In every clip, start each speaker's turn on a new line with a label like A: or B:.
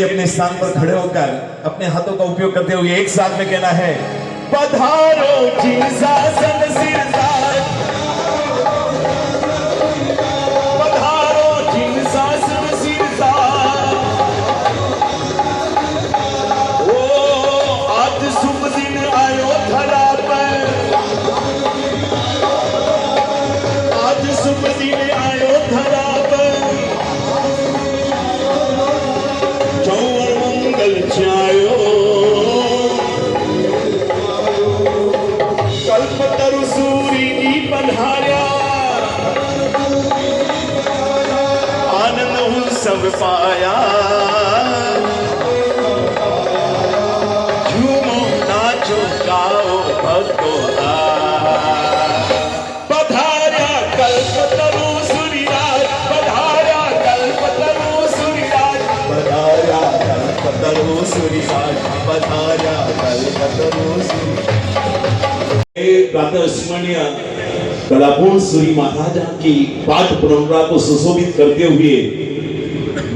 A: अपने स्थान पर खड़े होकर अपने हाथों का उपयोग करते हुए एक साथ में कहना है, पधारो जीसासन सिरदार, पधारो जीसासन सिरदार। ओ आज शुभ दिन आयो धरा पर, आज शुभ दिन आयो धरा पर, जायो कल्पतरु सूरी जी पधार्या, आनंद उत्सव पाया, झूमो नाचो गाओ भक्तो पधार्या कल्पतरु सूरीराज, पधार्या कल्पतरु सूरीराज, पधार्या कल्पतरु सूरीराज, पधार्या कल्पतरु सूरीराज। प्रातः स्मरणीय कलापूर्ण सूरी महाराजा की पाठ परंपरा को सुशोभित करते हुए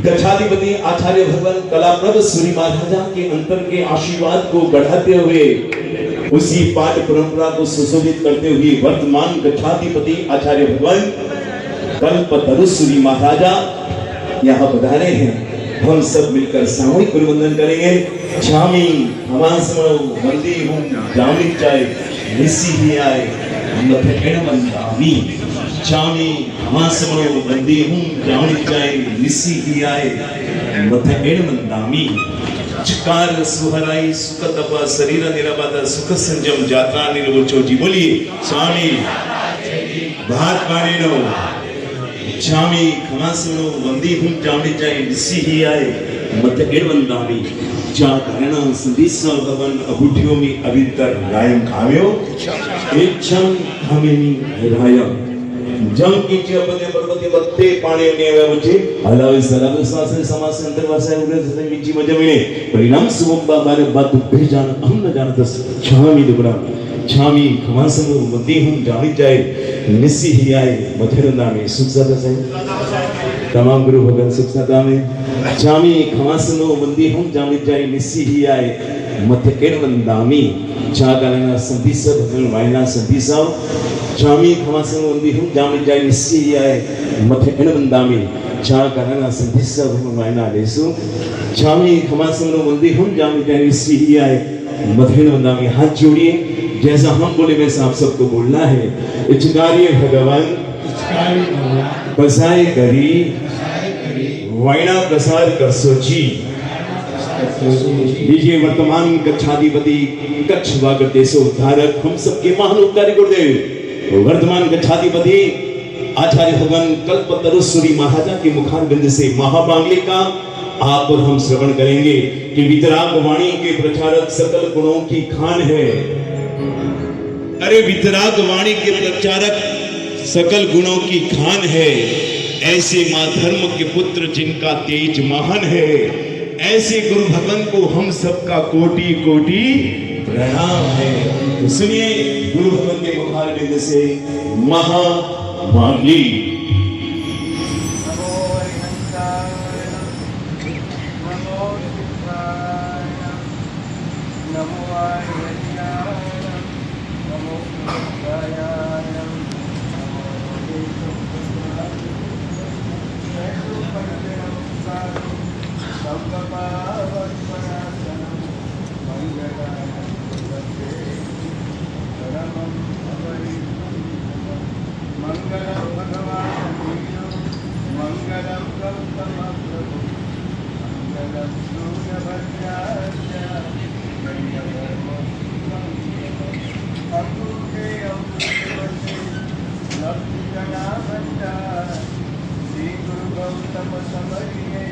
A: गच्छाधिपति आचार्य भगवान कलाप्रद सूरी महाराजा के अंतर के आशीर्वाद को बढ़ाते हुए उसी पाठ परंपरा को सुशोभित करते हुए वर्तमान गच्छाधिपति आचार्य भगवान कल्पतरु सूरी महाराजा यहाँ पधारे हैं। हम सब मिलकर सामूहिक गुरुवंदन करेंगे। छामी हमासमो वंदे हूं जामिक चाय निसी ही आए मथेण वंदामी, छामी हमासमो वंदे हूं जामिक चाय निसी ही आए मथेण वंदामी। चकार सुहराई सुख तपा शरीर निराबाद सुख संजम यात्रा निर्वचो जी बोलिए स्वामी भात पानी नो छामी खमासनो वंदी हूं जामी जाए निसी ही आए मत एडवंदामी जा कारण संदेशा भवन अबुठियों में अभितर गायम खाव्यो इच्छम हमेनी राया जम कीचे अपने पर्वते बत्ते पाणी ने आवे वचे हलावे सलावे स्वासे समास अंतरवासे उरे से मीची मजमिने परिणाम सुबंबा बारे बात भेजान हम न जानतस छामी दुबड़ा छामी खमासनो वंदी हूं जामी जाए निसी ही आए मथेरंदा में सुख सादा से तमाम गुरु भगवान सुख सादा में छामी खमासनो वंदी हूं जामी जाए निसी ही आए मथेरंदा में छा गाना संदेशा भगवान वायना संदेशा छामी खमासनो वंदी हूं जामी जाए निसी ही आए मथेरंदा में छा गाना संदेशा भगवान वायना लेसु छामी खमासनो वंदी हूं जामी जाए निसी ही आए मथेरंदा में हाथ जोड़िए जैसा हम बोले वैसा आप सबको बोलना है। इचकारी भगवान बसाए करी वायना प्रसाद कर सोची लीजिए वर्तमान गच्छाधिपति कच्छ वागर देशो उद्धारक हम सबके महान उपकारी गुरुदेव वर्तमान गच्छाधिपति आचार्य भगवान कल्पतरुश्री महाराजा के मुखारबिंद से महामांगले का आप और हम श्रवण करेंगे कि वितराग वाणी के प्रचारक सकल गुणों की खान है। अरे वितराग वाणी के प्रचारक सकल गुणों की खान है, ऐसे मां धर्म के पुत्र जिनका तेज महान है, ऐसे गुरु भगवान को हम सबका कोटि कोटि प्रणाम है। तो सुनिए गुरु भगवान के मुखारबिंद से महामांगली।
B: मंगलम भगवान मंगलम गौतम प्रभु मंगलम सूर्यभद्राय अंगूठे अंगूठे लक्ष्मीजना भंडार श्री गुरु गौतम समरिये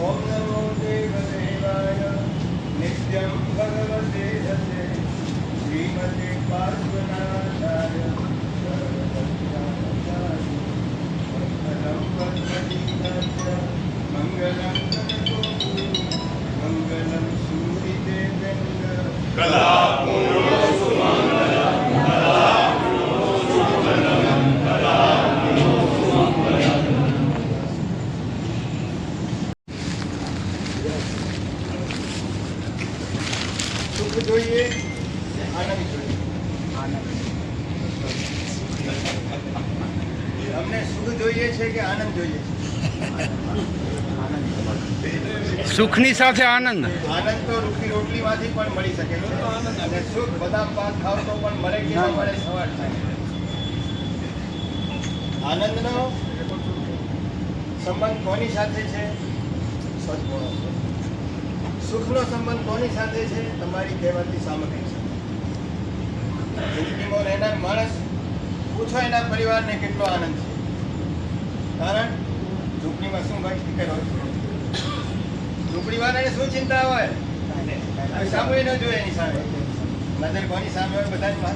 B: ओम नमो देवदेवाय नित्यं भगवते धते श्रीमते पार्श्वनाथाय मंगलम वज्रदीनाय मंगलम गणगोपुर मंगलम सूर्यदेवेन्द्र सुख જોઈએ આનંદ જોઈએ અમને સુખ જોઈએ છે કે આનંદ જોઈએ
C: સુખની સાથે આનંદ
B: આનંદ તો રૂખી રોટલીમાંથી પણ મળી શકે અને સુખ બદામ પાક ખાવ તો પણ મળે કે ન મળે સવાલ થાય આનંદનો સંબંધ કોની સાથે છે સદગુણો સુખનો સંબંધ કોની સાથે છે તમારી કહેવાતી સામગ્રી સાથે જિંદગીમાં રહેનાર માણસ પૂછો એના પરિવારને કેટલો આનંદ છે કારણ ઝૂંપડીમાં શું ભાઈ ફિકર હોય ઝૂંપડીવાળાને શું ચિંતા હોય સામે ન જોઈએ એની સામે નજર કોની સામે હોય બધાની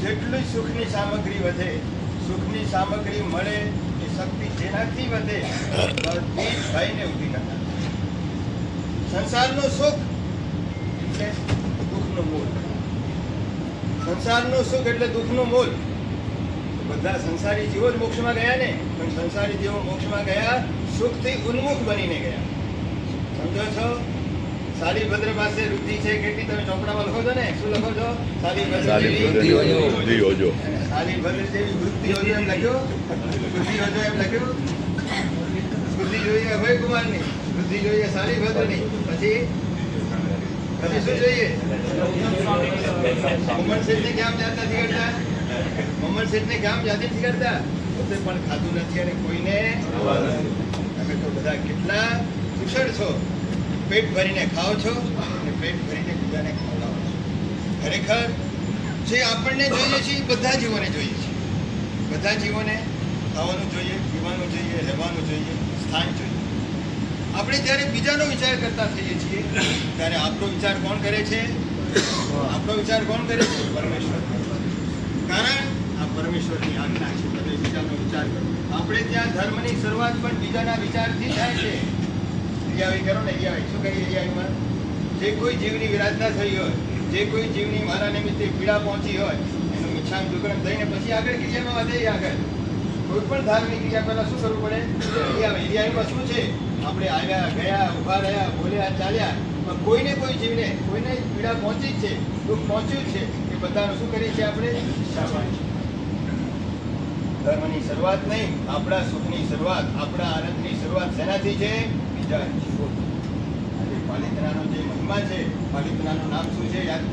B: જેટલી સુખની સામગ્રી વધે સુખની સામગ્રી મળે એ શક્તિ જેનાથી વધે બધી ભાઈને ઊભી કરતા સંસારનું સુખ એટલે દુઃખનું મૂળ સંસારનું સુખ એટલે દુઃખનું મૂળ બધા સંસારી જીવો જ મોક્ષમાં ગયા ને પણ સંસારી જીવો મોક્ષમાં ગયા સુખથી ઉન્મુખ બનીને ગયા સમજો છો સાલીભદ્ર પાસે વૃદ્ધિ છે કેટલી તમે ચોપડામાં લખો છો ને શું લખો છો સાલીભદ્ર જેવી વૃદ્ધિ હોજો એમ લખ્યો બુદ્ધિ હોજો એમ લખ્યું બુદ્ધિ જોઈએ અભયકુમારની બુદ્ધિ જોઈએ સાલીભદ્રની પછી શું જોઈએ મોહમ્મદ શેઠને કેમ જાત નથી કરતા મોહમ્મદ શેઠને કેમ જાતિ નથી કરતા પોતે પણ ખાધું નથી અને કોઈને તમે તો બધા કેટલા કુશળ છો પેટ ભરીને ખાઓ છો અને પેટ ભરીને બીજાને ખવડાવો છો ખરેખર જે આપણને જોઈએ છે એ બધા જીવોને જોઈએ છે બધા જીવોને ખાવાનું જોઈએ પીવાનું જોઈએ રહેવાનું જોઈએ સ્થાન જોઈએ આપણે જ્યારે બીજાનો વિચાર કરતા થઈએ છીએ ત્યારે આપણો વિચાર કોણ કરે છે આપણો વિચાર કોણ કરે છે પરમેશ્વર કારણ આ પરમેશ્વરની આજ્ઞા છે તમે બીજાનો વિચાર કરો આપણે ત્યાં ધર્મની શરૂઆત પણ બીજાના વિચારથી થાય છે રિયાવી કરો ને રિયાવી શું કહીએ રિયાવીમાં જે કોઈ જીવની વિરાધના થઈ હોય જે કોઈ જીવની મારા નિમિત્તે પીડા પહોંચી હોય એનું મિચ્છામ દુકરણ થઈને પછી આગળ ક્રિયામાં વધે આગળ કોઈ પણ ધાર્મિક ક્રિયા પહેલા શું કરવું પડે રિયાવી રિયાવીમાં શું છે આપણે આવ્યા ગયા ઊભા રહ્યા બોલ્યા ચાલ્યા પણ કોઈને કોઈ જીવને કોઈને પીડા પહોંચી જ છે દુઃખ પહોંચ્યું જ છે એ બધાનું શું કરીએ છીએ આપણે ધર્મની શરૂઆત નહીં આપણા સુખની શરૂઆત આપણા આનંદની શરૂઆત શેનાથી છે બીજા જીવો આજે પાલિતાણાનો જે મહિમા છે પાલિતાણાનું નામ શું છે યાદ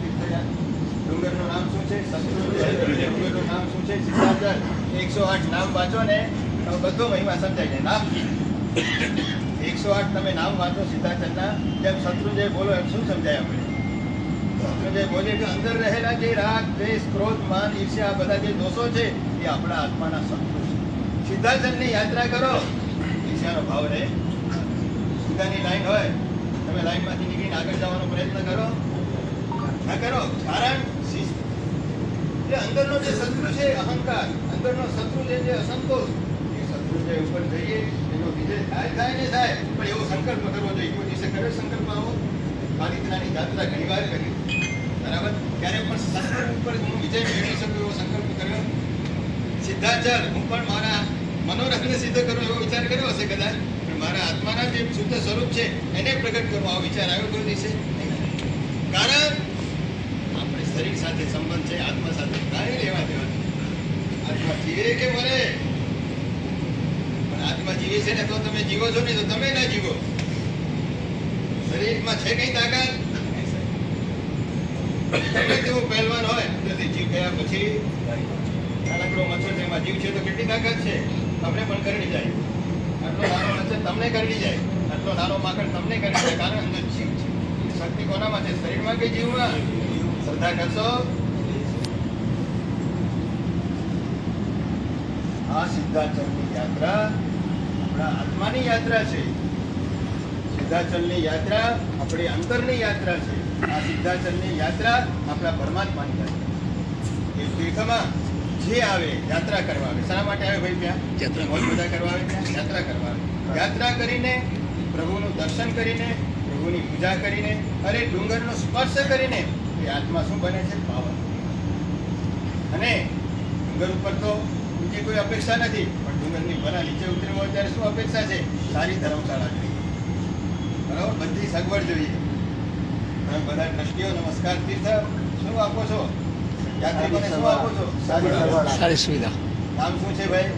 B: ડુંગરનું નામ શું છે ડુંગરનું નામ શું છે સિદ્ધાચર 108 નામ વાંચો ને તો બધો મહિમા સમજાય જાય નામ 108 તમે નામ વાંચો સિદ્ધાચરના જેમ શત્રુંજય બોલો એમ શું સમજાય આપણે શત્રુંજય બોલે કે અંદર રહેલા જે રાગ દ્વેષ ક્રોધ માન ઈર્ષ્યા આ બધા જે દોષો છે એ આપણા આત્માના શત્રુ છે. સિદ્ધાચલની યાત્રા કરો, ઈર્ષ્યાનો ભાવ રહે. સીધાની લાઈન હોય, તમે લાઈનમાંથી નીકળીને આગળ જવાનો પ્રયત્ન કરો ના કરો. કારણ શિસ્ત. એટલે અંદરનો જે શત્રુ છે અહંકાર, અંદરનો શત્રુ છે જે અસંતોષ, એ શત્રુ જે ઉપર જઈએ એનો વિજય થાય ને થાય, પણ એવો સંકલ્પ કરવો જોઈએ. કોઈ દિવસે કર્યો સંકલ્પ આવો? પાલિતાણાની યાત્રા ઘણી વાર કરી, બરાબર? ત્યારે પણ શત્રુ ઉપર હું વિજય મેળવી શકું એવો સંકલ્પ કર્યો. સિદ્ધાચલ હું પણ મારા મનોરથને સિદ્ધ કરું એવો વિચાર કર્યો હશે કદાચ, પણ મારા આત્માના જે શુદ્ધ સ્વરૂપ છે એને પ્રગટ કરવો આવો વિચાર આવ્યો કોઈ દિવસે? કારણ આપણે શરીર સાથે સંબંધ છે, આત્મા સાથે કાંઈ લેવા દેવા નથી. આત્મા જીવે કે મરે, પણ આત્મા જીવે છે ને તો તમે જીવો છો ને તો તમે ના જીવો. શરીરમાં છે કઈ તાકાત? તમે તેવો પહેલવાન હોય અંદરથી જીવ ગયા પછી નાનકડો મચ્છર છે એમાં જીવ છે તો કેટલી તાકાત છે? તમને પણ કરડી જાય. આટલો નાનો મચ્છર તમને કરડી જાય, આટલો નાનો માકડ તમને કરડી જાય, કારણ અંદર જીવ છે. શક્તિ કોનામાં છે? શરીરમાં કે જીવમાં? શ્રદ્ધા કરશો? આ સિદ્ધાચલની યાત્રા આપણા આત્માની યાત્રા છે. સિદ્ધાચલની યાત્રા આપણી અંતરની યાત્રા છે. આ સિદ્ધાચલની યાત્રા આપણા પરમાત્માની યાત્રા. એ તીર્થમાં જે આવે યાત્રા કરવા આવે. શા માટે આવે ભાઈ? ત્યાં મોજ બધા કરવા આવે, ત્યાં યાત્રા કરવા આવે. યાત્રા કરીને પ્રભુનું દર્શન કરીને પ્રભુની પૂજા કરીને અરે ડુંગરનો સ્પર્શ કરીને એ આત્મા શું બને છે? પાવન. અને ડુંગર ઉપર તો બીજી કોઈ અપેક્ષા નથી, પણ ડુંગરની બના નીચે ઉતર્યો હોય ત્યારે શું અપેક્ષા છે? સારી ધર્મશાળા જોઈએ, બરાબર? બધી સગવડ જોઈએ. તમે બધા ટ્રસ્ટીઓ નમસ્કાર તીર્થ શું આપો છો? યાત્રિકોને શું આપો છો?
C: સારી સુવિધા.
B: નામ શું છે ભાઈ?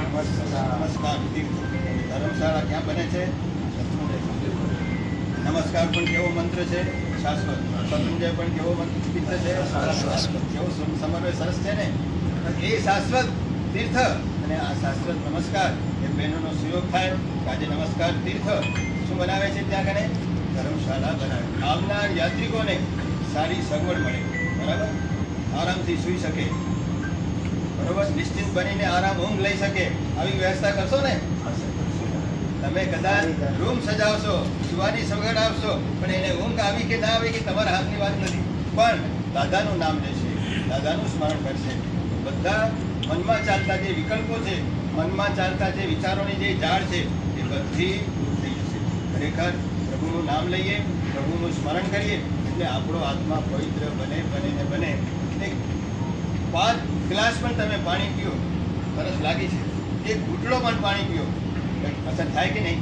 B: નમસ્કાર તીર્થ. ધર્મશાળા ક્યાં બને છે? નમસ્કાર પણ કેવો મંત્ર છે? શાશ્વત. શત્રુંજય પણ કેવો તીર્થ છે? કેવો સમન્વય સરસ છે ને. એ શાશ્વત તીર્થ અને આ શાશ્વત નમસ્કાર એ બહેનોનો સુયોગ થાય કે આજે નમસ્કાર તીર્થ શું બનાવે છે? ત્યાં કને ધર્મશાળા બનાવે. આવનાર યાત્રિકોને સારી સગવડ મળે, બરાબર? આરામથી સૂઈ શકે, બરોબર? નિશ્ચિંત બનીને આરામ ઊંઘ લઈ શકે, આવી વ્યવસ્થા કરશો ને. તમે કદાચ રૂમ સજાવશો, સુવાની સગવડ આપશો, પણ એને ઊંઘ આવી કે ના આવી કે તમારા હાથની વાત નથી, પણ દાદાનું નામ લેશે, દાદાનું સ્મરણ કરશે. બધા મનમાં ચાલતા જે વિકલ્પો છે, મનમાં ચાલતા જે વિચારોની જે જાળ છે એ બધી થઈ જશે. ખરેખર પ્રભુનું નામ લઈએ, પ્રભુનું સ્મરણ કરીએ એટલે આપણો આત્મા પવિત્ર બને બને ને બને. એક 5 ગ્લાસ પણ તમે પાણી પીઓ, સરસ લાગી છે, એક ઘૂંટડો પણ પાણી પીઓ, અસર થાય કે નહીં?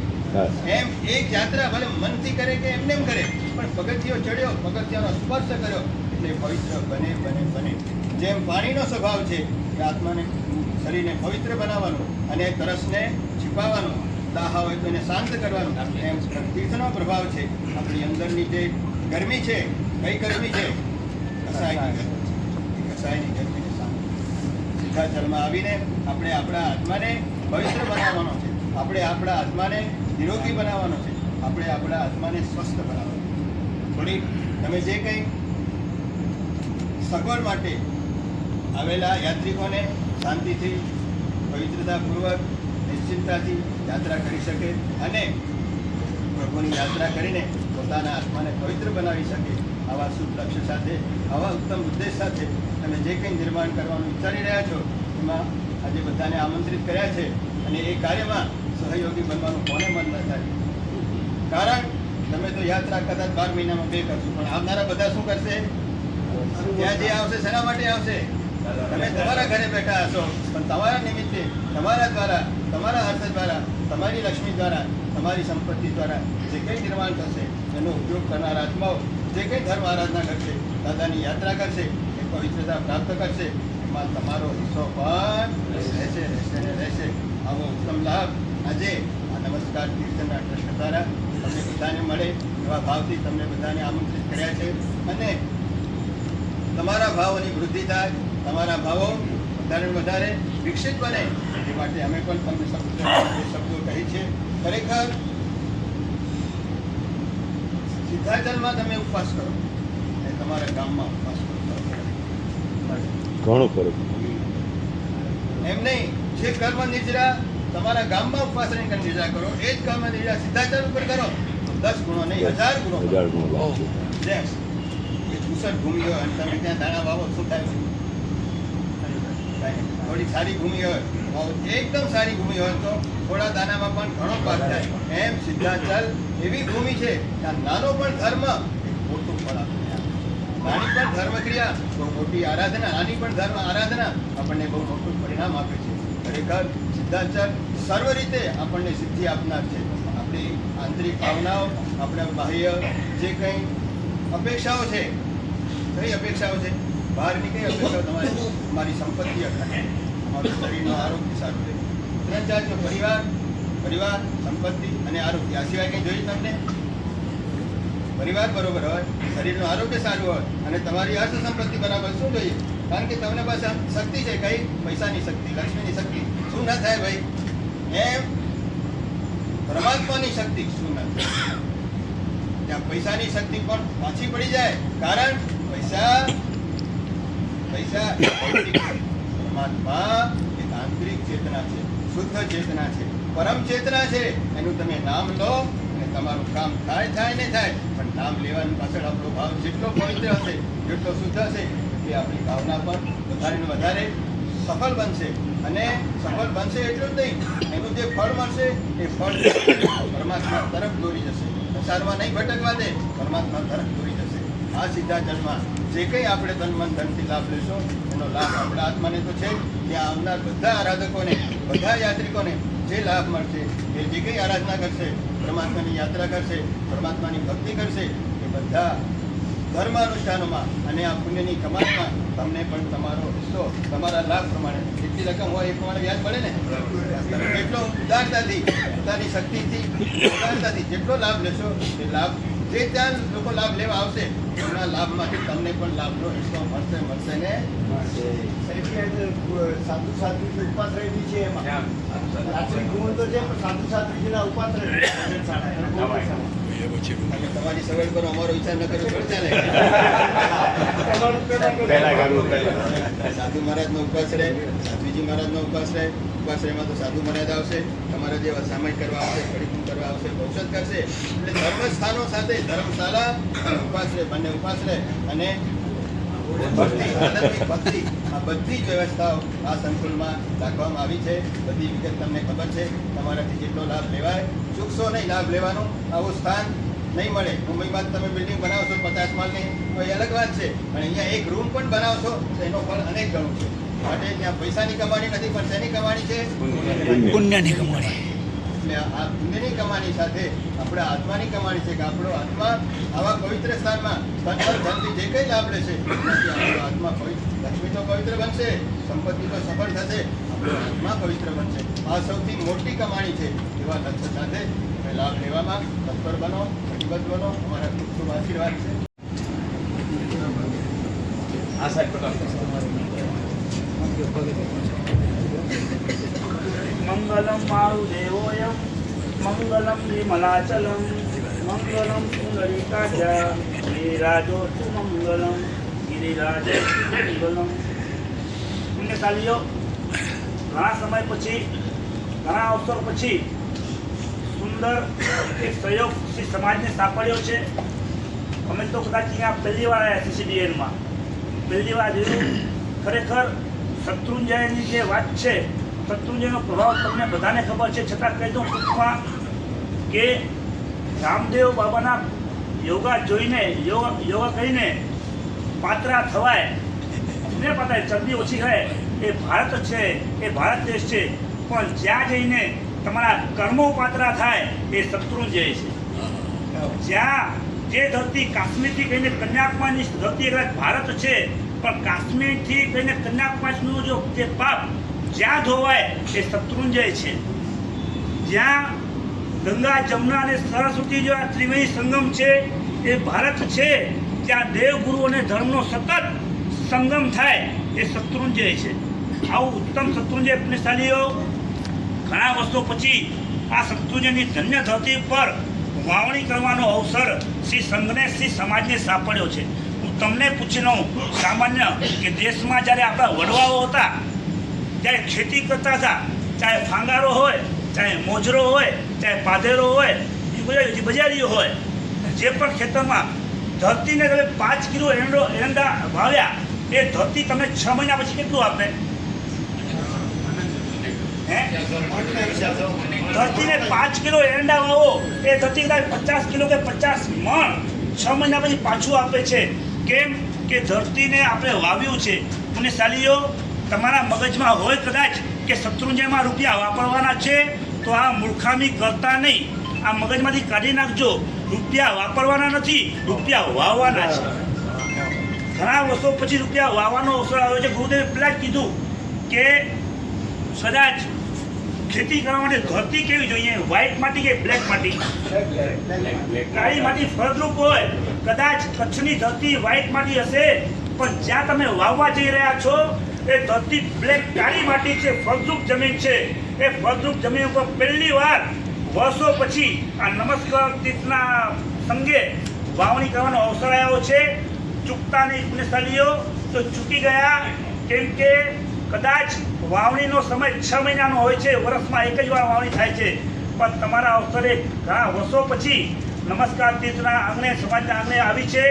B: એમ એક યાત્રા ભલે મનથી કરે કે એમને એમ કરે, પણ પગથિયો ચડ્યો, પગથિયાનો સ્પર્શ કર્યો એટલે પવિત્ર બને બને બને. જેમ પાણીનો સ્વભાવ છે કે આત્માને શરીરને પવિત્ર બનાવવાનું અને તરસને छिपाવવાનું, દાહ હોય તો એને શાંત કરવાનું, એમ તીર્થનો પ્રભાવ છે. આપણી અંદરની જે ગરમી છે, કઈ ગરમી છે? કસાયની ગરમીને શાંત. સિદ્ધાચલમાં આવીને આપણે આપણા આત્માને પવિત્ર બનાવવાનો છે, આપણે આપણા આત્માને નિરોગી બનાવવાનો છે, આપણે આપણા આત્માને સ્વસ્થ બનાવવાનો. થોડી તમે જે કંઈ સગવડ માટે આવેલા યાત્રિકોને શાંતિથી, પવિત્રતાપૂર્વક, નિશ્ચિંતતાથી યાત્રા કરી શકે અને પ્રભુની યાત્રા કરીને પોતાના આત્માને પવિત્ર બનાવી શકે. આવા શુભ લક્ષ્ય સાથે, આવા ઉત્તમ ઉદ્દેશ સાથે તમે જે કંઈ નિર્માણ કરવાનું વિચારી રહ્યા છો એમાં આજે બધાને આમંત્રિત કર્યા છે અને એ કાર્યમાં સહયોગી બનવાનું કોને મન ન થાય? કારણ તમે તો યાત્રા કદાચ 12 મહિનામાં 2 કરશો, પણ આવનારા બધા શું કરશે? ત્યાં જે આવશે શેના માટે આવશે? તમે તમારા ઘરે બેઠા હશો, પણ તમારા નિમિત્તે, તમારા દ્વારા, તમારા અર્થ દ્વારા, તમારી લક્ષ્મી દ્વારા, તમારી સંપત્તિ દ્વારા જે કંઈ નિર્માણ થશે એનો ઉપયોગ કરનાર આત્માઓ જે કંઈ ધર્મ આરાધના કરશે, દાદાની યાત્રા કરશે, એ પવિત્રતા પ્રાપ્ત કરશે, એમાં તમારો હિસ્સો પણ રહેશે રહેશે ને રહેશે. આવો ઉત્તમ લાભ આજે આ નમસ્કાર તીર્થના ટ્રસ્ટ દ્વારા તમને બધાને મળે એવા ભાવથી તમને બધાને આમંત્રિત કર્યા છે અને તમારા ભાવોની વૃદ્ધિ થાય, તમારા ભાવો વધારે વધારે વિકસિત બને એ માટે અમે પણ તમને શબ્દો કહી છે. ખરેખર સિદ્ધાચલમાં તમે ઉપવાસ કરો, તમારા ગામમાં ઉપવાસ કરવો.
A: ઘણો ફરક.
B: એમ નહીં, જે કર્મ નિર્જરા તમારા ગામમાં ઉપવાસ રહીને નિર્જરા કરો, એ જ કર્મ નિર્જરા સિદ્ધાચાર ઉપર કરો તો 10 ગુણો નહીં 1000 ગુણો.
A: 1000 ગુણો લાભ છે.
B: જેમ એ ધૂસર ભૂમિ હોય અને તમે ત્યાં દાણા વાવો શું થાય? થોડી સારી ભૂમિ હોય, એકદમ સારી ભૂમિ હોય તો થોડા દાનામાં પણ ઘણો પાક થાય. એમ સિદ્ધાચલ એવી ભૂમિ છે ત્યાં નાનો પણ ધર્મ મોટું ફળ આપે. નાની પણ ધર્મ ક્રિયા બહુ મોટી આરાધના, નાની પણ ધર્મ આરાધના આપણને બહુ મોટું પરિણામ આપે છે. ખરેખર સિદ્ધાચલ સર્વ રીતે આપણને સિદ્ધિ આપનાર છે. આપણી આંતરિક ભાવનાઓ, આપણા બાહ્ય જે કંઈ અપેક્ષાઓ છે, કઈ અપેક્ષાઓ છે? બહારની કઈ અપેક્ષાઓ? તમારી સંપત્તિ અખાય, તમારું શરીરનું આરોગ્ય સારું રહે. 3 જાતનો પરિવાર, સંપત્તિ અને આરોગ્ય. આ સિવાય કંઈ જોઈએ તમને? પરિવાર બરોબર હોય, શરીરનું આરોગ્ય સારું હોય અને તમારી અર્થ સંપત્તિ બરાબર, શું જોઈએ? કારણ કે તમને પાસે શક્તિ છે, કઈ? પૈસાની શક્તિ, લક્ષ્મીની શક્તિ. શું ના થાય ભાઈ? એમ પરમાત્માની શક્તિ શું ના થાય? ત્યાં પૈસાની શક્તિ પણ પાછી પડી જાય. કારણ પૈસા ભૌતિક છે. પરમાત્મા એક આંતરિક ચેતના છે, શુદ્ધ ચેતના છે, પરમ ચેતના છે. એનું તમે નામ લો અને તમારું કામ થાય ને થાય. પણ નામ લેવાની પાછળ આપણો ભાવ જેટલો પવિત્ર હશે, જેટલો શુદ્ધ હશે, એ આપણી ભાવના પર વધારે ને વધારે સફળ બનશે. અને સફળ બનશે એટલું જ નહીં, એનું જે ફળ મળશે એ ફળ પરમાત્મા તરફ દોરી જશે. સંસારમાં નહીં ભટકવા દે, પરમાત્મા તરફ દોરી જશે. આ સિદ્ધાચલમાં જે કંઈ આપણે તન મન ધનથી લાભ લેશો એનો લાભ આપણા આત્માને તો છે. ત્યાં આવનાર બધા આરાધકોને, બધા યાત્રિકોને જે લાભ મળશે, એ જે કંઈ આરાધના કરશે, પરમાત્માની યાત્રા કરશે, પરમાત્માની ભક્તિ કરશે, એ બધા ધર્મ અનુષ્ઠાનોમાં અને આ પુણ્યની કમાણીમાં તમને પણ તમારો હિસ્સો તમારા લાભ પ્રમાણે જેટલી રકમ હોય એ પ્રમાણે વ્યાજ મળે ને. જેટલો ઉદારતાથી, પોતાની શક્તિથી, ઉદારતાથી જેટલો લાભ લેશો એ લાભ જે ત્યાં લોકો લાભ લેવા આવશે એના લાભમાંથી તમને પણ લાભનો હિસ્સો મળશે ને.
D: સાધુ સાધ્વી ઉપાસ રહેલી છે, એમાં આચરિક ગુણ તો છે, પણ સાધુ સાધ્વીજીના ઉપાસ રહેલી.
B: અને તમારી સગવડ પર અમારો વિચાર ન કરવો પડશે ને. સાધુ મહારાજનો ઉપાસ રહે, સાધ્વીજી મહારાજનો ઉપાસ રહે. ઉપાશ્રયમાં તો સાધુ મહારાજ આવશે, તમારા જેવા સામાયિક કરવા આવશે, ખડીકું કરવા આવશે, ઔષધ કરશે. એટલે ધર્મસ્થાનો સાથે ધર્મશાળા અને ઉપાશ્રય બંને ઉપાશ્રય અને ભક્તિ, આધ્યાત્મિક ભક્તિ, આ બધી જ વ્યવસ્થાઓ આ સંકુલમાં રાખવામાં આવી છે. બધી વિગત તમને ખબર છે. તમારાથી જેટલો લાભ લેવાય, ચૂકશો નહીં લાભ લેવાનો. આવું સ્થાન નહીં મળે. મુંબઈમાં તમે બિલ્ડિંગ બનાવશો 50 માળની તો એ અલગ વાત છે, પણ અહીંયા એક રૂમ પણ બનાવશો તો એનો ફળ અનેક ગણું છે. માટે ત્યાં પૈસાની કમાણી નથી, પણ શેની કમાણી છે?
C: પુણ્યની કમાણી.
B: એટલે આ પુણ્યની કમાણી સાથે આપણા આત્માની કમાણી છે કે આપણો આત્મા આવા પવિત્ર સ્થાનમાં ધનથી જે કંઈ લાભ લેશે એનાથી આપણો આત્મા પવિત્ર, લક્ષ્મી તો પવિત્ર બનશે, સંપત્તિ તો સફળ થશે, આપણો આત્મા પવિત્ર બનશે. આ સૌથી મોટી કમાણી છે. એવા લક્ષ્ય સાથે તમે લાભ લેવામાં તત્પર બનો, કટિબદ્ધ બનો. અમારા ખૂબ ખૂબ આશીર્વાદ છે.
E: મંગલમ મારુદેવોયમ મંગલમ વિમલાચલમ મંગલમ પુંડરીકાક્ષ ગિરિરાજોસ્તુ મંગલમ ગિરિરાજોસ્તુ મંગલમ. પુણ્યશાલીઓ, ઘણા સમય પછી, ઘણા અવસર પછી સુંદર એક સહયોગ શ્રી સમાજને સાંપડ્યો છે. અમે તો કદાચ અહીંયા પહેલી વાર આવ્યા CCDN-માં, પહેલી વાર જોયું. ખરેખર શત્રુંજયની જે વાત છે, શત્રુંજયનો પ્રભાવ તમને બધાને ખબર છે, છતાં કહી દઉં ટૂંકમાં કે રામદેવ બાબાના યોગા જોઈને, યોગા કરીને પાત્રા થવાય ને પતાય ચરબી ઓછી થાય. એ ભારત છે, એ ભારત દેશ છે, પણ જ્યાં જઈને તમારા કર્મો પાત્રા થાય એ શત્રુંજય છે. જ્યાં જે ધરતી કાશ્મીરથી કહીને કન્યાકુમારીની ધરતી કદાચ ભારત છે, પણ કાશ્મીરથી કહીને કન્યાકુમારીનું જે પાપ જ્યાં ધોવાય એ શત્રુંજય છે. જ્યાં ગંગા, જમુના અને સરસ્વતી જો આ ત્રિવેણી સંગમ છે એ ભારત છે. જ્યાં દેવગુરુ અને ધર્મનો સતત સંગમ થાય એ શત્રુંજય છે. આવું ઉત્તમ શત્રુંજય પુણ્યશાલીઓ ઘણા વર્ષો પછી આ શત્રુંજયની ધન્ય ધરતી પર વાવણી કરવાનો અવસર શ્રી સંઘને, શ્રી સમાજને સાંપડ્યો છે. હું તમને પૂછી લઉં સામાન્ય કે દેશમાં જ્યારે આપણા વડવાઓ હતા ત્યારે ખેતી કરતા હતા, ચાહે ફાંગારો હોય, ચાહે મોજરો હોય, ચાહે પાધેરો હોય, બજારીઓ હોય, જે પણ ખેતરમાં ધરતીને તમે 5 કિલો એરંડા વાવ્યા, એ ધરતી તમને 6 મહિના પછી કેટલું આપે? ધરતીને 5 કિલો એરંડા વાવો, એ ધરતી કદાચ 50 કિલો કે 50 મણ 6 મહિના પછી પાછું આપે છે. કેમ કે ધરતીને આપણે વાવ્યું છે. પુણ્યશાલીઓ, તમારા મગજમાં હોય કદાચ કે શત્રુંજયમાં રૂપિયા વાપરવાના છે, તો આ મૂર્ખામી કરતા નહીં. આ મગજમાંથી કાઢી નાખજો. રૂપિયા વાપરવાના નથી, રૂપિયા વાવવાના છે. ઘણા વર્ષો પછી રૂપિયા વાવવાનો અવસર આવ્યો છે. ગુરુદેવે પહેલા જ કીધું કે કદાચ ખેતી કરવા માટે ધરતી કેવી જોઈએ? વ્હાઈટ માટી કે બ્લેક માટી? કાળી માટી ફળદ્રુપ હોય. કદાચ કચ્છની ધરતી વ્હાઈટ માટી હશે, પણ જ્યાં તમે વાવવા જઈ રહ્યા છો એ ધરતી બ્લેક કાળી માટી છે, ફળદ્રુપ જમીન છે. એ ફળદ્રુપ જમીન ઉપર પહેલી વાર વર્ષો પછી આ નમસ્કાર તીર્થના સંગે વાવણી કરવાનો અવસર આવ્યો છે. ચૂકતા નહીં પુણ્યશાલીઓ, તો ચૂકી ગયા. કેમ કે કદાચ વાવણીનો સમય 6 મહિનાનો હોય છે, વર્ષમાં એક જ વાર વાવણી થાય છે. પણ તમારા અવસરે ઘણા વર્ષો પછી નમસ્કાર તીર્થના આંગણે, સમાજના આંગણે આવી છે.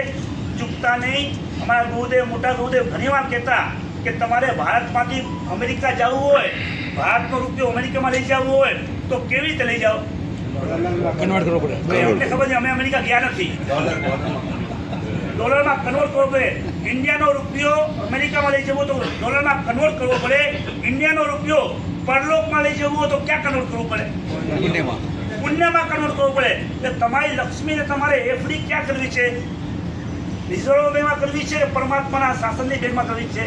E: ચૂકતા નહીં. અમારા ગુરુદેવ, મોટા ગુરુદેવ ઘણીવાર કહેતા કે તમારે ભારતમાંથી અમેરિકા જવું હોય, ભારતનો રૂપિયો અમેરિકામાં લઈ જવું હોય તો કેવી રીતે લઈ જાઓ?
C: કન્વર્ટ કરવો પડે.
E: અમને ખબર છે, અમે અમેરિકા ગયા નથી. ડોલરમાં કન્વર્ટ કરવો પડે. ઇન્ડિયાનો રૂપિયો અમેરિકામાં લઈ જવો તો ડોલરમાં કન્વર્ટ કરવો પડે. ઇન્ડિયાનો રૂપિયો પરલોકમાં લઈ જવું હોય તો ક્યાં કન્વર્ટ કરવું પડે? પુણ્યમાં કન્વર્ટ કરવું પડે. એટલે તમારી લક્ષ્મીને તમારે એફડી ક્યાં કરવી છે? રિઝર્વ બેંકમાં કરવી છે, પરમાત્માના શાસનની બેંકમાં કરવી છે.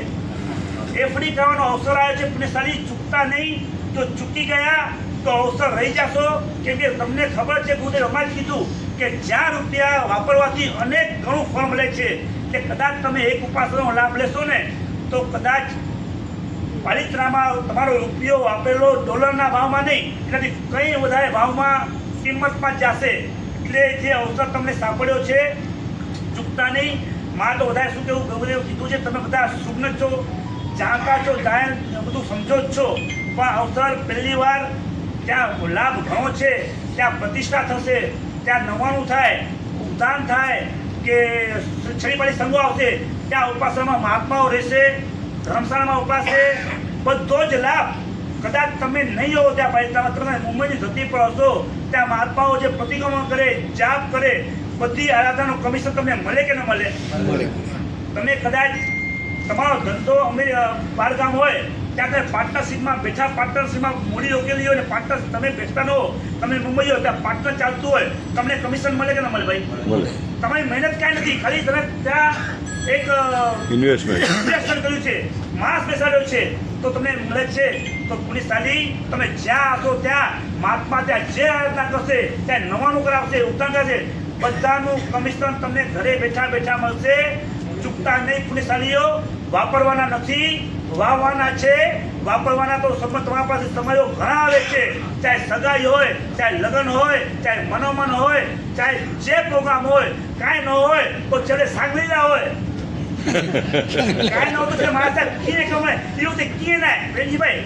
E: એફડી કરવાનો અવસર આવ્યો છે. પુણ્યશાળી, ચૂકતા નહીં. જો ચૂકી ગયા તો અવસર રહી જશો. કેમ કે તમને ખબર છે, ગુરુદેવ હમણાં જ કીધું કે જ્યાં રૂપિયા વાપરવાથી અનેક ઘણું ફળ મળે છે. કે કદાચ તમે એક ઉપાસનાનો લાભ લેશો ને તો કદાચ પાલિત્રામાં તમારો રૂપિયો વાપરેલો ડોલરના ભાવમાં નહીં, એનાથી કંઈ વધારે ભાવમાં, કિંમતમાં જશે. એટલે જે અવસર તમને સાંપડ્યો છે, ચૂકતા નહીં. માં તો વધારે શું કેવું, ગુરુદેવ કીધું છે, તમે બધા સુજ્ઞ છો, જાણતા છો, બધું સમજો જ છો. પણ અવસર પહેલી વાર ત્યાં લાભ ઘણો છે. ત્યાં પ્રતિષ્ઠા થશે, ત્યાં નવાનું થાય, ઉદ્ધાન થાય, કે છડીપાડી સંઘો આવશે, ત્યાં ઉપાસનામાં મહાત્માઓ રહેશે, ધર્મશાળામાં ઉપાસે, બધો જ લાભ. કદાચ તમે નહીં હો ત્યાં પાલિતામાં, તમે મુંબઈની ધરતી પર હશો, ત્યાં મહાત્માઓ જે પ્રતિક્રમણ કરે, જાપ કરે, બધી આરાધનાનું કમિશન તમને મળે કે ન મળે? તમે કદાચ તમારો ધંધો બહારગામ હોય, ત્યાં તમે પાર્ટનરશીપમાં બેઠા, પાર્ટનરશીપમાં મૂડી રોકેલી હોય ને પાર્ટનર તમે બેઠતા ન હો, તમે મુંબઈ હો, ત્યાં પાર્ટનર ચાલતું હોય, તમને કમિશન મળે કે ન મળે? ભાઈ મળે. તમારી મહેનત કાંઈ નથી, ખાલી તમે ત્યાં એક ઇન્વેસ્ટમેન્ટ કર્યું છે, માસ બેસાડ્યો છે, તો તમને મળે છે. તો પુણ્યશાળી, તમે જ્યાં હશો ત્યાં મહાત્મા ત્યાં જે આરાધના કરશે, ત્યાં નવાનું કરાવશે, ઉત્થાન કરશે, બધાનું કમિશન તમને ઘરે બેઠા બેઠા મળશે. ચૂકતા નહીં પુણ્યશાળીઓ. વાપરવાના નથી, વાવવાના છે. વાપરવાના તો તમારા પાસે સમયો ઘણા આવે છે. ચાહે સગાઈ હોય, ચાહે લગ્ન હોય, ચાહે મનોમન હોય, ચાહે જે પ્રોગ્રામ હોય, કાંઈ ન હોય તો છેલ્લે સાંગલીલા હોય. કાંઈ ન હોય તો મારા સાહેબ કીને કમાય એ વખતે કીએ ના રેજીભાઈ,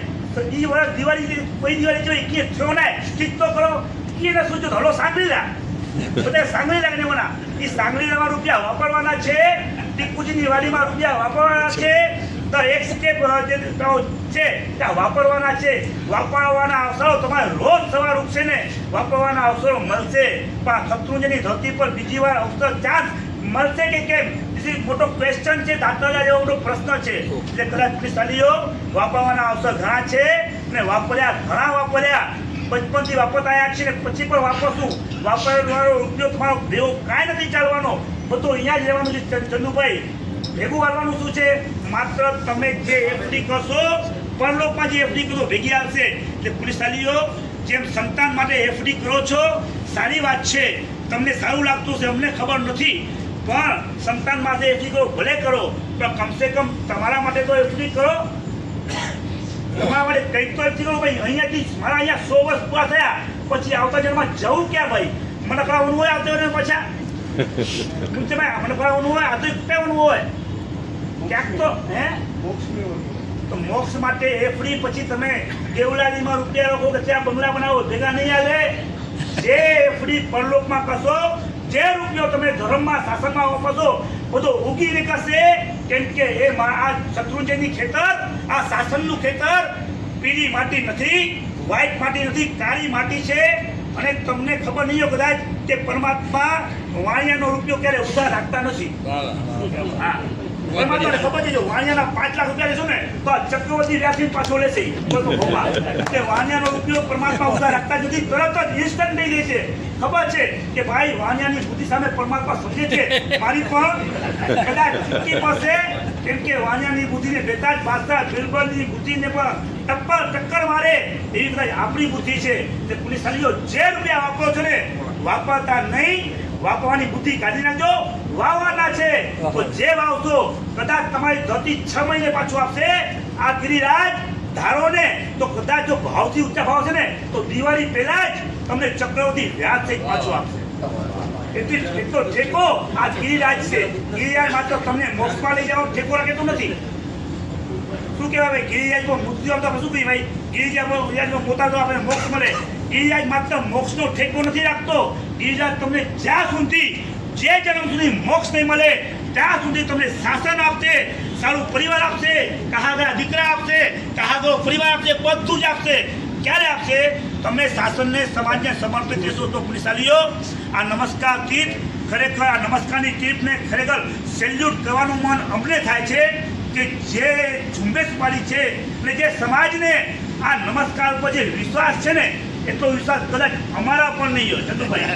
E: એ વર્ષ દિવાળી કોઈ દિવાળી જોઈ કીએ થયો ના ચિત્ત તો કરો, કીએ ના શું હલો સાંગલીલા, બધા સાંગલીલા ને મને એ સાંગલીલામાં રૂપિયા વાપરવાના છે. ટીકુજીની વાડીમાં રૂપિયા વાપરવાના છે. તો એક સ્ટેપ જે છે ત્યાં વાપરવાના છે. વાપરવાના અવસરો તમારે રોજ સવાર ઉઠશે ને વાપરવાના અવસરો મળશે. પણ શત્રુંજયની ધરતી પર બીજી વાર અવસર ચાન્સ મળશે કે કેમ? મોટો ક્વેશ્ચન છે, દાખલા જેવો મોટો પ્રશ્ન છે. એટલે કદાચ પુણ્યશાળીઓ, વાપરવાના અવસર ઘણા છે ને વાપર્યા, ઘણા વાપર્યા, બચપનથી વાપરતા આવ્યા છે ને પછી પણ વાપરશું. વાપરવાનો રૂપિયો તમારો ભેગો કાંઈ નથી ચાલવાનો, બધું અહીંયા જ રહેવાનું છે. ચંદુભાઈ, ભેગું વાળવાનું શું છે? માત્ર તમે જે એફડી કરશો, પરલોકમાં જે એફડી કરો ભેગી આવશે. એટલે પુણ્યશાળીઓ, જેમ સંતાન માટે એફડી કરો છો, સારી વાત છે, તમને સારું લાગતું છે, અમને ખબર નથી, પણ સંતાન માટે એફડી કરો, ભલે કરો, પણ કમસે કમ તમારા માટે તો એફડી કરો. તમારા માટે કંઈક તો એફડી કરો ભાઈ. અહીંયાથી મારા અહીંયા 100 વર્ષ પૂરા થયા પછી આવતા જન્મમાં જવું ક્યાં ભાઈ? મને કહેવાનું હોય આવતા જન્મ પાછા પૂછે ભાઈ મને કહેવાનું હોય આ તો કહેવાનું હોય ક્યાંક તો હે
D: મોક્ષની ઓળખ.
E: તો મોક્ષ માટે એફડી પછી તમે દેવલાલીમાં રૂપિયા રાખો કે ત્યાં બંગલા બનાવો ભેગા નહીં આવે જે એફડી પરલોકમાં કરશો જે રૂપિયો તમે ધર્મમાં શાસનમાં વાપરશો બધો ઉગી નીકળશે કેમ કે એ આ શત્રુંજયની ખેતર આ શાસનનું ખેતર પીળી માટી નથી વ્હાઈટ માટી નથી કાળી માટી છે અને તમને ખબર નહીં હોય કદાચ કે પરમાત્મા વાણિયાનો રૂપિયો ક્યારે ઉધાર રાખતા નથી હા પરમાત્માને ખબર છે જો વાણિયાના 5 લાખ રૂપિયા લેશો ને તો આ ચક્રવર્તી વ્યાસી પાછો લેશે કોઈ પણ ભોગવા કે વાણિયાનો રૂપિયો પરમાત્મા ઉધાર રાખતા નથી તરત જ ઇન્સ્ટન્ટ લઈ લે છે ખબર છે કે ભાઈ વાણિયાની બુદ્ધિ સામે પરમાત્મા સમજે છે મારી પણ કદાચ ચૂકી પડશે કેમ કે વાણિયાની બુદ્ધિને બેતાજ બાદશાહ બિરબલની બુદ્ધિને પણ ટક્કર મારે એવી કદાચ આપણી બુદ્ધિ છે તે પુલિસવાળીઓ જે રૂપિયા વાપરો છો ને વાપરતા નહીં વાપરવાની બુદ્ધિ કાઢી નાખજો વાવવાના છે તો જે વાવશો કદાચ તમારી ધરતી 6 મહિને પાછું આપશે આ ગિરિરાજ ધારો ને તો કદાચ જો ભાવથી ઊંચા ભાવ છે ને તો દિવાળી પહેલા જ તમને ચક્રવર્તી વ્યાજ સહિત પાછું આપશે એટલો ઠેકો આ ગિરિરાજ છે ગિરિરાજ માત્ર તમને મોક્ષમાં લઈ જવાનો ઠેકો રાખેતો નથી શું કહેવાય ભાઈ ગિરિરાજમાં મૃત્યુ આવતા શું કહી ભાઈ ગિરિરાજમાં પોતા તો આપણે મોક્ષ મળે ગિરિરાજ માત્ર મોક્ષનો ઠેકો નથી રાખતો ગિરિરાજ તમને જ્યાં સુધી જે જન્મ સુધી મોક્ષ નહીં મળે ત્યાં સુધી તમને શાસન આપશે સારું પરિવાર આપશે કહાગરા દીકરા આપશે કહાગરો પરિવાર આપશે બધું જ આપશે ક્યારે આપશે તમે શાસનને સમાજને સમર્પિત રહેશો તો પુલિસવાળીઓ આ નમસ્કાર તીર્થ ખરેખર આ નમસ્કારની તીર્થને ખરેખર સેલ્યુટ કરવાનું મન અમને થાય છે કે જે ઝુંબેશ પાડી છે અને જે સમાજને આ નમસ્કાર ઉપર જે વિશ્વાસ છે ને એટલો વિશ્વાસ કદાચ અમારા પણ નહીં હોય ચંદુભાઈ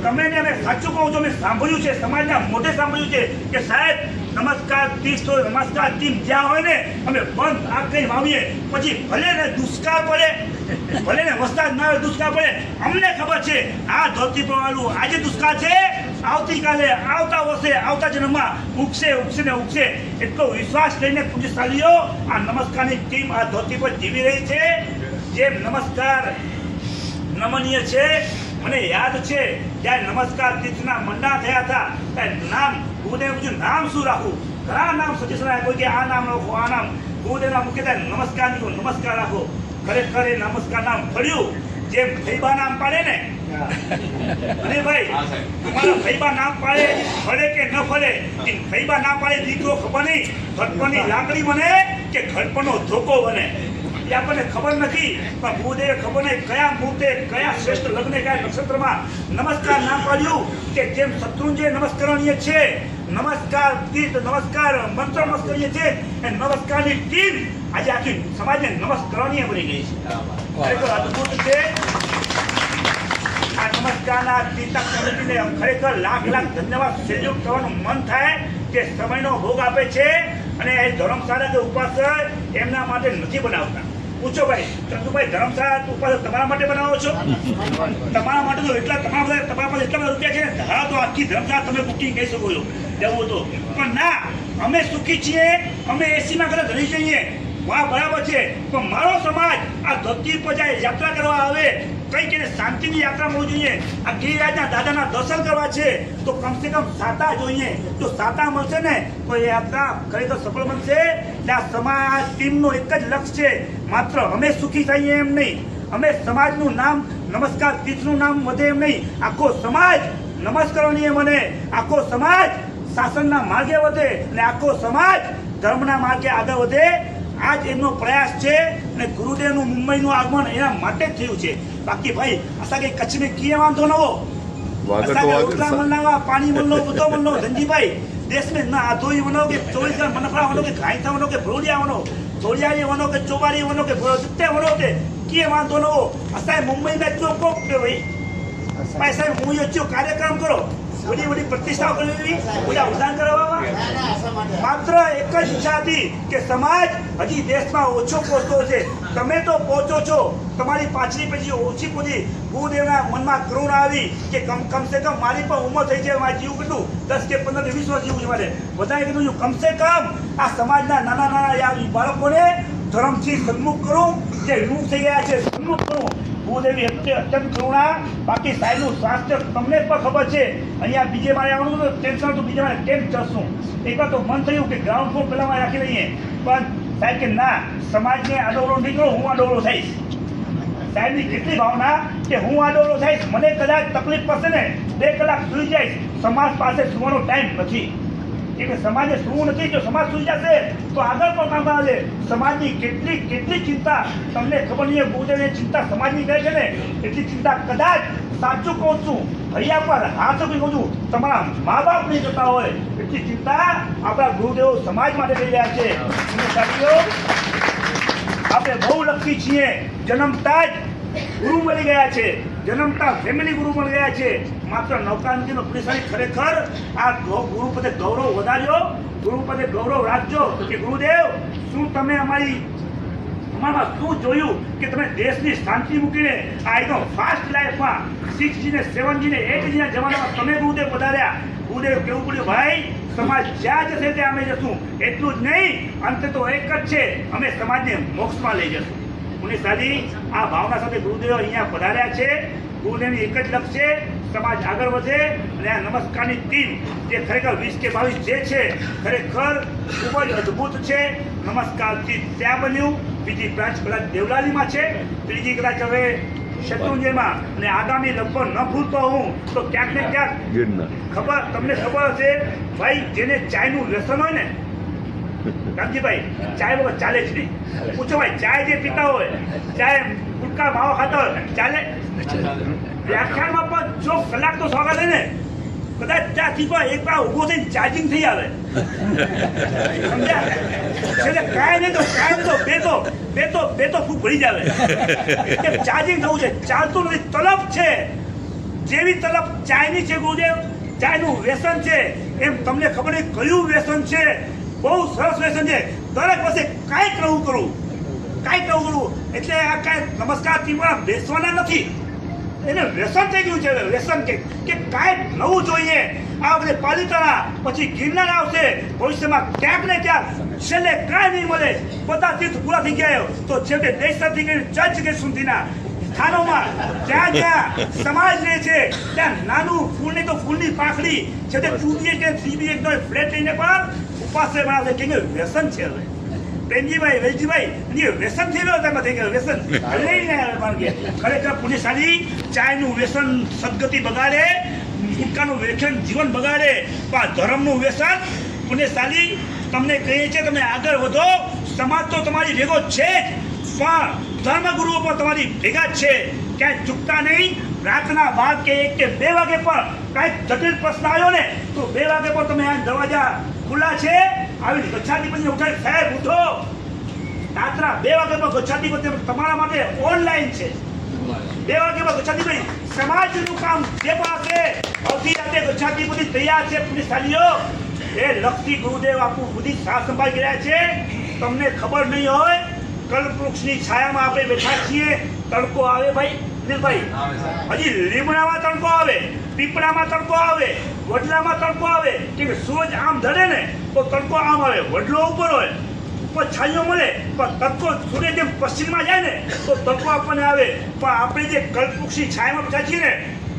E: તમે ને અમે સાચું કહું છું અમે સાંભળ્યું છે સમાજના મોઢે સાંભળ્યું છે કે સાહેબ નમસ્કાર તીર્થ નમસ્કાર ટીમ જ્યાં હોય ને અમે બંધ આગ કઈ વાવીએ પછી ભલે ને દુષ્કાળ પડે ભલે ને વરસાદ ના હોય દુષ્કાળ પડે અમને ખબર છે આ ધરતી પર વાળું આજે દુષ્કાળ છે આવતીકાલે આવતા વર્ષે આવતા જન્મમાં ઉગશે ને ઉગશે એટલો વિશ્વાસ લઈને પુલિસવાળીઓ આ નમસ્કારની ટીમ આ ધરતી પર જીવી રહી છે જે નમસ્કાર નમનીય છે મને યાદ છે જ્યારે નમસ્કાર તીર્થના મંડા થયા હતા ત્યારે નામ ગુરુદેવ નામ શું રાખવું ઘણા નામ સજેશન આપ્યું કે આ નામ રાખો આ નામ ગુરુદેવના મુખ્ય નમસ્કાર નમસ્કાર રાખો ખરેખર એ નમસ્કાર નામ ફળ્યું જેમ ફૈબા નામ પાડે ને અને ભાઈ તમારા ફૈબા નામ પાડે ફળે કે ન ફળે ફૈબા નામ પાડે દીકરો ખબર નહીં ઘડપણની લાકડી બને કે ઘડપણનો ધોકો બને એ આપણને ખબર નથી પણ ગુરુદેવે ખબર નહીં કયા મુહૂર્તે કયા શ્રેષ્ઠ લગ્ને કયા નક્ષત્રમાં નમસ્કાર નામ પાડ્યું કે જેમ શત્રુંજય નમસ્કરણીય છે નમસ્કાર તીર્થ નમસ્કાર મંત્ર નમસ્કરીય છે એ નમસ્કારની ટીમ આજે આખી સમાજને નમસ્કરણીય બની ગઈ છે ખરેખર અદભુત છે આ નમસ્કારના તીર્થ કમિટીને ખરેખર લાખ ધન્યવાદ સેલ્યુટ કરવાનું મન થાય કે સમયનો ભોગ આપે છે અને એ ધર્મશાળા કે ઉપાસક એમના માટે નથી બનાવતા પૂછો ભાઈ ચંદુભાઈ ધર્મશાળા ઉપાસક તમારા માટે બનાવો છો તમારા માટે તો તમારા પાસે એટલા બધા રૂપિયા છે હા તો આખી ધર્મશાળા તમે બુકિંગ કહી શકો છો જવું તો પણ ના અમે સુખી છીએ અમે એસીમાં ઘરે ધરી જઈએ વાહ બરાબર છે પણ મારો સમાજ આ ધરતી પર જાય યાત્રા કરવા આવે કંઈક એને શાંતિની યાત્રા મળવી જોઈએ આ ગિરિરાજના દાદાના દર્શન કરવા છે તો કમસે કમ સાતા જોઈએ જો સાતા મળશે ને તો એ યાત્રા ખરેખર સફળ બનશે એટલે આ સમાજ ટીમનો એક જ લક્ષ્ય છે માત્ર અમે સુખી થઈએ એમ નહીં અમે સમાજનું નામ નમસ્કાર તીર્થનું નામ વધે એમ નહીં આખો સમાજ નમસ્કારોની મને આખો સમાજ શાસનના માર્ગે વધે અને આખો સમાજ ધર્મના માર્ગે આગળ વધે આજ એમનો પ્રયાસ છે અને ગુરુદેવનું મુંબઈનું આગમન એના માટે જ થયું છે બાકી ભાઈ અસા કે કચ્છ में किए वांधो न हो रोटला मलना पानी मलनो बुद्धो मलनो धनजीभाई देश में ना आधोई वनो के 24 मनफड़ा वनो के घायता वनो के भरोलिया वनो के चौबारी वनो के जितने वनो के किए वांधो न हो असा मुंबई में जो को भाई पैसा मुझे जो कार्यक्रम करो बड़ी बड़ी प्रतिष्ठा करवी બધા ઉદાન કરવા માત્ર એક જ ઈચ્છા હતી કે સમાજ હજી દેશમાં ઓછો પહોંચતો છે તમે તો પહોંચો છો તમારી પાછલી પેઢી ઓછી પહોંચી ગુરુદેવના મનમાં કરુણા આવી કે કમસે કમ મારી પણ ઉંમર થઈ છે મારે જીવ કેટલું 10 કે 15 કે 20 વર્ષ જીવું છે મારે બધાએ કીધું કમસે કમ આ સમાજના નાના બાળકોને ધર્મથી સન્મુખ કરું જે વિમુખ થઈ ગયા છે સન્મુખ કરું ગુરુદેવી અત્યંત કરુણા. બાકી સાહેબનું સ્વાસ્થ્ય તમને પણ ખબર છે. અહીંયા બીજે મારે આવવાનું તો ટેન્શન હતું, બીજે મારે કેમ જશું. એકવાર તો મન થયું કે ગ્રાઉન્ડ ફ્લોર પહેલાં રાખી લઈએ, પણ સાહેબ કે ના, સમાજને આડોળો નીકળો, હું આડોળો થઈશ. સાહેબની કેટલી ભાવના કે હું આડોળો થઈશ, મને કદાચ તકલીફ પડશે ને 2 કલાક સુઈ જઈશ, સમાજ પાસે સુવાનો ટાઈમ નથી. એટલે સમાજે સુવું નથી. જો સમાજ સુઈ જશે તો આગળ પણ કામ આવે. સમાજની કેટલી ચિંતા તમને ખબર નહીં. ગુરુદેવની ચિંતા સમાજની કહે છે ને, એટલી ચિંતા કદાચ સાચું કહું છું, હૈયા પર હાથ આપી કહું છું, તમારા મા બાપ નહીં કરતા હોય એટલી ચિંતા આપણા ગુરુદેવો સમાજ માટે થઈ રહ્યા છે. અને સાથીઓ, આપણે બહુ લખી છીએ, જન્મતા જ ગુરુ મળી ગયા છે, જન્મતા ફેમિલી ગુરુ મળી ગયા છે. માત્ર નૌકાનગીનો પુલિસાની ખરેખર આ ગુરુ પદે ગૌરવ વધાર્યો, ગુરુ પદે ગૌરવ રાખજો કે ગુરુદેવ શું તમે અમારામાં શું જોયું કે તમે દેશની શાંતિ મૂકીને આ એકદમ ફાસ્ટ લાઈફમાં 6G ને 7G ને 8G ના જમાનામાં તમે ગુરુદેવ વધાર્યા. ગુરુદેવ કેવું પડ્યું, ભાઈ સમાજ જ્યાં જશે ત્યાં અમે જશું. એટલું જ નહીં, અંતે તો એક જ છે, અમે સમાજને મોક્ષમાં લઈ જશું. પુણ્યશાળી આ ભાવના સાથે ગુરુદેવ અહીંયા પધાર્યા છે. ગુરુદેવની એક જ લક્ષ્ય છે, સમાજ આગળ વધે. અને આ નમસ્કારની ટીમ જે ખરેખર 20 કે 22 જે છે ખરેખર ખૂબ જ અદ્ભુત છે. નમસ્કારથી ત્યાં બન્યું. બીજી બ્રાન્ચ કદાચ દેવલાલીમાં છે, ત્રીજી કદાચ હવે શત્રુંજયમાં, અને આગામી લગભગ ન ભૂલતો હું તો ક્યાંક ને ક્યાંક ખબર તમને ખબર હશે ભાઈ, જેને ચાયનું વ્યસન હોય ને રામજીભાઈ, ચાય વગર ચાલે જ નહીં. પૂછો ભાઈ, ચાય જે પીતા હોય, ચાય ગુટકા માવો ખાતા હોય, ચાલે? વ્યાખ્યાનમાં પણ જો કલાક તો સ્વાગત છે ને, કદાચ ત્યાંથી પણ એક વાર ઊભો થઈને ચાર્જિંગ થઈ આવે. સમજ્યા? એટલે કાંઈ નહીં તો બે તો ખૂબ ભરી જ આવે. ચાર્જિંગ થવું છે, ચાલતું નથી. તલબ છે, જેવી તલબ ચાયની છે ગુરુદેવ, ચાયનું વ્યસન છે, એમ તમને ખબર નહીં કયું વ્યસન છે. બહુ સરસ વ્યસન છે. દરેક પાસે કાંઈક નવું કરવું. એટલે આ કાંઈ નમસ્કાર ટીમમાં બેસવાના નથી, એને વ્યસન થઈ ગયું છે. વ્યસન કે કાંઈક નવું જોઈએ. આ બધે પાલિતાણા પછી ગિરનાર આવશે ભવિષ્યમાં, ક્યાંક ને ક્યાંક છેલ્લે કાંઈ નહીં મળે. બધા તીર્થ પૂરા થઈ ગયા તો છેવટે દેશથી કરીને ચર્ચ કે સુધીના સ્થાનોમાં જ્યાં સમાજ રહે છે ત્યાં નાનું ફૂલ નહીં તો ફૂલની પાંખડી છેવટે 2BH કે 3BH નો ફ્લેટ લઈને પણ ઉપાશ્રય બનાવશે. કેમ કે વ્યસન છે. હવે પ્રેમજીભાઈ, વેલજીભાઈ, વ્યસન થઈ ગયો તમે થઈ ગયો વ્યસન લઈને ખરેખર પુણ્યશાળી ચાયનું વ્યસન સદગતિ બગાડે, ગુટકાનું વ્યસન જીવન બગાડે, પણ ધર્મનું વ્યસન પુણ્યશાળી તમને કહીએ છીએ તમે આગળ વધો. સમાજ તો તમારી ભેગો છે જ, પણ ધર્મગુરુઓ પણ તમારી ભેગા જ છે. ક્યાંય ચૂકતા નહીં. રાતના 12 કે 1 કે 2 વાગે પણ કાંઈક જટિલ પ્રશ્ન આવ્યો ને તો 2 વાગે પણ તમે આ દરવાજા ખુલ્લા છે. આવી ગચ્છાધિપતિ ઉઠાડી, સાહેબ ઉઠો. રાત્રા 2 વાગે પણ ગચ્છાધિપતિ તમારા માટે ઓનલાઈન છે. 2 વાગે પણ ગચ્છાધિપતિ સમાજનું કામ જે પણ હશે અડધી રાતે ગચ્છાધિપતિ તૈયાર છે. પુણ્યશાળીઓ એ લક્ષી ગુરુદેવ આપણું બધી સાર સંભાળી રહ્યા છે. તમને ખબર નહીં હોય, કલ્પવૃક્ષની છાયામાં આપણે બેઠા છીએ. તડકો આવે ભાઈ નીલભાઈ, હજી લીમડામાં તડકો આવે, પીપળામાં તડકો આવે, વડલામાં તડકો આવે. કે સૂરજ આમ ધરે ને તો તડકો આમ આવે, વડલો ઉપર હોય ઉપર છાંયો મળે, પણ તડકો સૂર્ય જેમ પશ્ચિમમાં જાય ને તો તડકો આપણને આવે. પણ આપણે જે કલ્પવૃક્ષની છાયામાં બેઠા છીએ ને,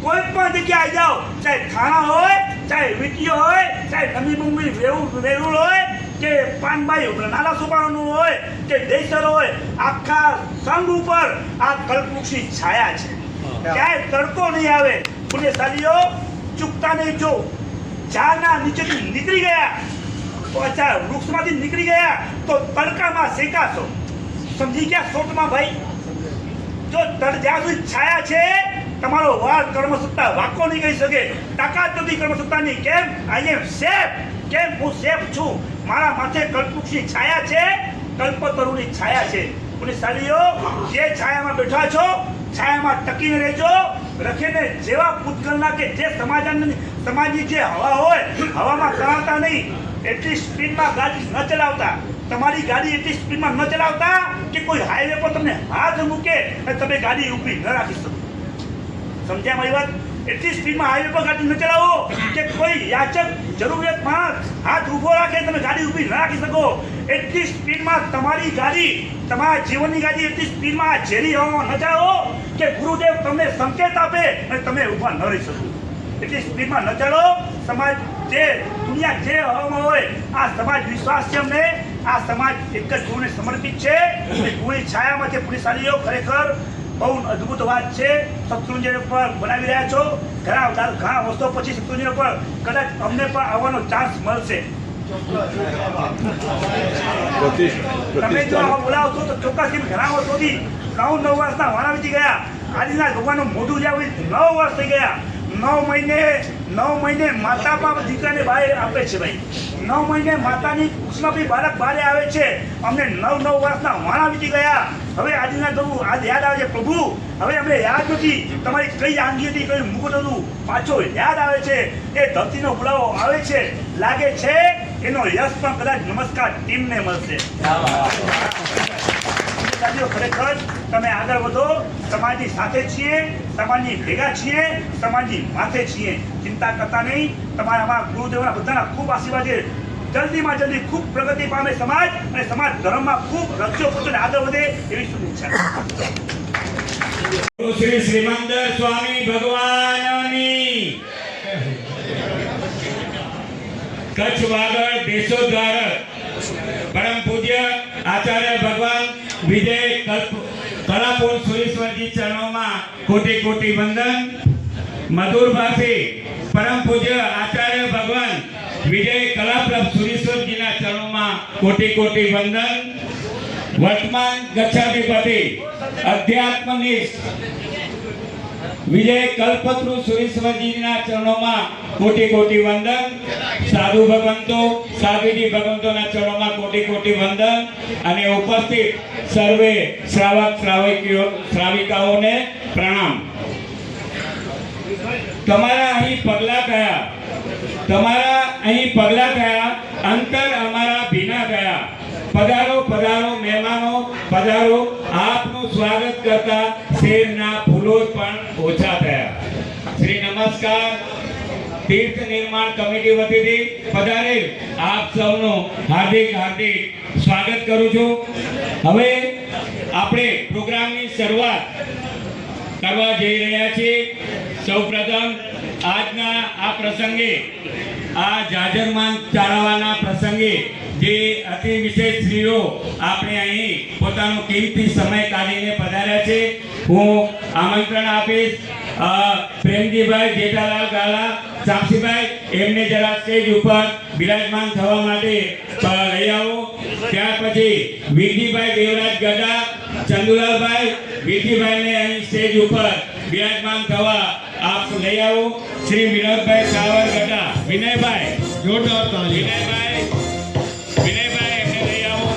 E: કોઈ પણ જગ્યાએ જાઓ, ચાહે થાણા હોય, ચાહે વીટીઓ હોય, ચાહે નમી મુંબઈ વેરુળ હોય કે પાનબાઈ નાના સુબાણું હોય કે દેસર હોય, આખા સંઘ ઉપર આ કલ્પવૃક્ષની છાયા છે. ક્યાંય તડકો નહીં આવે. પુણ્યશાળીઓ ચૂકતા નહીં. જો ઝાડના નીચેથી નીકળી ગયા તો અચ્છા વૃક્ષમાંથી નીકળી ગયા તો તડકામાં શેકાશો. સમજી ગયા શોર્ટમાં ભાઈ? જો જ્યાં સુધી છાયા છે તમારો વાળ કર્મસત્તા વાંકો નહીં કરી શકે. તાકાત નથી કર્મસત્તાની. કેમ? આઈ એમ સેફ. કેમ? હું સેફ છું. મારા માથે કલ્પવૃક્ષની છાયા છે, કલ્પતરુની છાયા છે. પુણ્યશાળીઓ જે છાયામાં બેઠા છો, છાયામાં ટકીને રહેજો. રખીને જેવા પૂતગલના કે જે સમાજની જે હવા હોય, હવામાં તણાતા નહીં. એટલી સ્પીડમાં ગાડી ન ચલાવતા. તમારી ગાડી એટલી સ્પીડમાં ન ચલાવતા કે કોઈ હાઈવે પર તમને હાથ મૂકે અને તમે ગાડી ઊભી ન રાખી શકો. સમજ્યા મારી વાત? એટલી સ્પીડમાં હાઈવે પર ગાડી ન ચલાવો કે કોઈ યાચક જરૂરિયાત માણસ હાથ ઊભો રાખે તમે ગાડી ઊભી ન રાખી શકો. એટલી સ્પીડમાં તમારી ગાડી, તમારા જીવનની ગાડી એટલી સ્પીડમાં ઝેરી હવામાં ન ચલાવો કે ગુરુદેવ તમને સંકેત આપે અને તમે ઊભા ન રહી શકો. એટલી સ્પીડમાં ન ચાલો. સમાજ જે દુનિયા જે હવામાં હોય, આ સમાજ વિશ્વાસ છે અમને. આ સમાજ એક જ ગુરુને સમર્પિત છે. ગુરુની છાયામાં જે પુલિસાલીઓ ખરેખર બહુ અદ્ભુત વાત છે. શત્રુંજય ઉપર બનાવી રહ્યા છો. ઘણા વર્ષો પછી શત્રુંજય ઉપર કદાચ અમને પણ આવવાનો ચાન્સ મળશે. તમે જો બોલાવશો તો ચોક્કસ ઘણા વર્ષોથી 9 વર્ષના વાણા વીતી ગયા. આજના ભગવાનનું મોઢું જ્યાં 9 વર્ષ થઈ ગયા. 9 મહિને માતા પણ દીકરાને બહાર આપે છે ભાઈ. 9 મહિને માતાની કુશમાં બી બાળક બહાર આવે છે. અમને 9 વર્ષના વાણા વીતી ગયા. હવે આજના પ્રભુ આજ યાદ આવે છે. પ્રભુ હવે અમને યાદ નથી તમારી કઈ આંગી હતી, કઈ મુકુટ હતું, પાછો યાદ આવે છે. એ ધરતીનો બોલાવો આવે છે. લાગે છે એનો યશ પણ કદાચ નમસ્કાર ટીમને મળશે. ખરેખર તમે આગળ વધો. સમાજની સાથે છીએ, સમાજની ભેગા છીએ, સમાજની માથે છીએ. ચિંતા કરતા નહીં. તમારામાં ગુરુદેવના બધાના ખૂબ આશીર્વાદ છે. જલ્દીમાં જલ્દી ખૂબ પ્રગતિ પામે સમાજ અને સમાજ ધર્મમાં ખૂબ રચ્યો પચ્યો આગળ વધે એવી શુભેચ્છા.
F: શ્રી શ્રીમંદર સ્વામી ભગવાનની કચ્છ વાગડ દેશોદ્ધારક પરમ પૂજ્ય આચાર્ય ભગવાન વિજય કલાપુર સુરેશ્વરજી ચરણોમાં કોટી કોટી વંદન. મધુર ભાષી પરમ પૂજ્ય આચાર્ય ભગવાન વિજય કલાપ્રભ સુરેશ્વરજીના ચરણોમાં કોટી કોટી વંદન. વર્તમાન ગચ્છાધિપતિ અધ્યાત્મનિષ્ઠ વિજય કલ્પતરુ સુરેશ્વરજીના ચરણોમાં કોટી કોટી વંદન. સાધુ ભગવંતો, સાધ્વીજી ભગવંતોના ચરણોમાં કોટી કોટી વંદન. અને ઉપસ્થિત સર્વે શ્રાવક શ્રાવિકાઓને પ્રણામ. તમારા અહીં પગલા થયા, અંતર અમારા ભીના થયા. પધારો પધારો મહેમાનો પધારો. આપનું સ્વાગત કરતા શેરના ફૂલો પણ ઓછા થયા. શ્રી નમસ્કાર. તીર્થ નિર્માણ કમિટી વતીથી પધારેલ આપ સૌનું હાર્દિક સ્વાગત કરું છું. હવે આપણે પ્રોગ્રામની શરૂઆત કરવા જઈ રહ્યા છીએ. સૌપ્રથમ આજના આ પ્રસંગે, આ જાજરમાન ચાળવાના પ્રસંગે જે અતિ વિશેષ શ્રીઓ આપણે અહીં પોતાનો કિંમતી સમય કાઢીને પધાર્યા છે, હું આમંત્રણ આપીશ પ્રેમજીભાઈ જેઠાલાલ ગાલા સાક્ષીભાઈ, એમને જરા સ્ટેજ ઉપર બિરાજમાન થવા માટે લઈ આવો. ત્યાર પછી વિરજીભાઈ દેવરાજ ગડા, ચંદુલાલભાઈ, વિરજીભાઈને અહીં સ્ટેજ ઉપર બિરાજમાન થવા આપ લઈ આવો. શ્રી વિનોદભાઈ સાવર ગડા, વિનયભાઈ જોરદાર તાળી. વિનયભાઈ એમને લઈ આવો.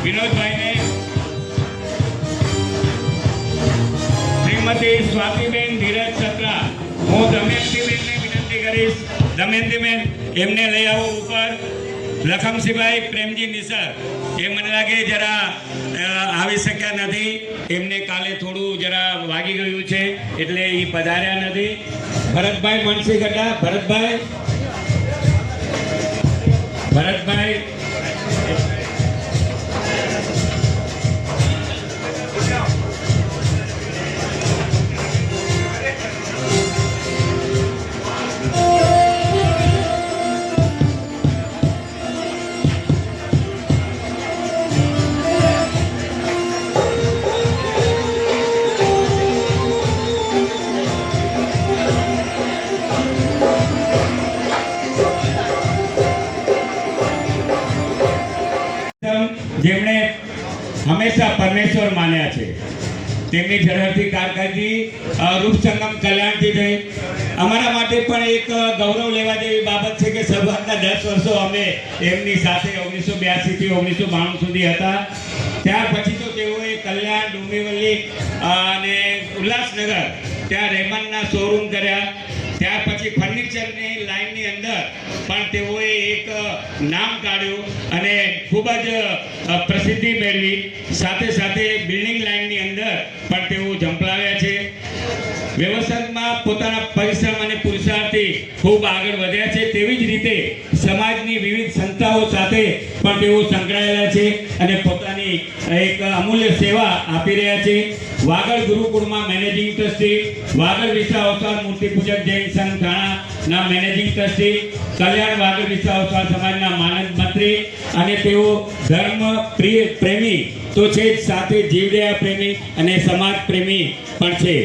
F: વિનોદભાઈને. શ્રીમતી સ્વાતિબેન ધીરજ સત્રા, હું દમયંતીબેનને વિનંતી કરીશ. દમયંતીબેન એમને લઈ આવો ઉપર. લખમસિંહભાઈ પ્રેમજી નિસર, એ મને લાગે જરા આવી શક્યા નથી. એમને કાલે થોડું જરા વાગી ગયું છે એટલે એ પધાર્યા નથી. ભરતભાઈ મનસી ગઢા, ભરતભાઈ જેમણે હંમેશા પરમેશ્વર માન્યા છે. તેમની ઝળહળતી કારકિર્દી રૂપસંગમ કલ્યાણથી થઈ. અમારા માટે પણ એક ગૌરવ લેવા જેવી બાબત છે કે શરૂઆતના 10 વર્ષો અમે એમની સાથે 1982 થી 1992 સુધી હતા. ત્યાર પછી તો તેઓએ કલ્યાણ, ડુંગરીવલી અને ઉલ્લાસનગર ત્યાં રેમનના શોરૂમ કર્યા. ત્યાર પછી ફર્નિચરની લાઇનની અંદર પણ તેઓએ એક નામ કાઢ્યું અને ખૂબ જ પ્રસિદ્ધિ મેળવી. સાથે સાથે બિલ્ડિંગ લાઇનની અંદર પણ તેઓ ઝંપલાવ્યા છે. વ્યવસાયમાં પોતાના પરિશ્રમ અને પુરુષાર્થથી ખૂબ આગળ વધ્યા છે. તેવી જ રીતે સમાજની વિવિધ સંસ્થાઓ સાથે પણ તેઓ સંકળાયેલા છે અને પોતાની એક અમૂલ્ય સેવા આપી રહ્યા છે. વાગડ ગુરુકુળમાં મેનેજિંગ ટ્રસ્ટી, વાગડ વિસા અવસાન મૂર્તિ પૂજક જૈન સંઘ થાણાના મેનેજિંગ ટ્રસ્ટી, કલ્યાણ વાગડ વિસા અવસાન સમાજના માનદ મંત્રી અને તેઓ ધર્મ પ્રેમી તો છે જ, સાથે જીવદયા પ્રેમી અને સમાજ પ્રેમી પણ છે.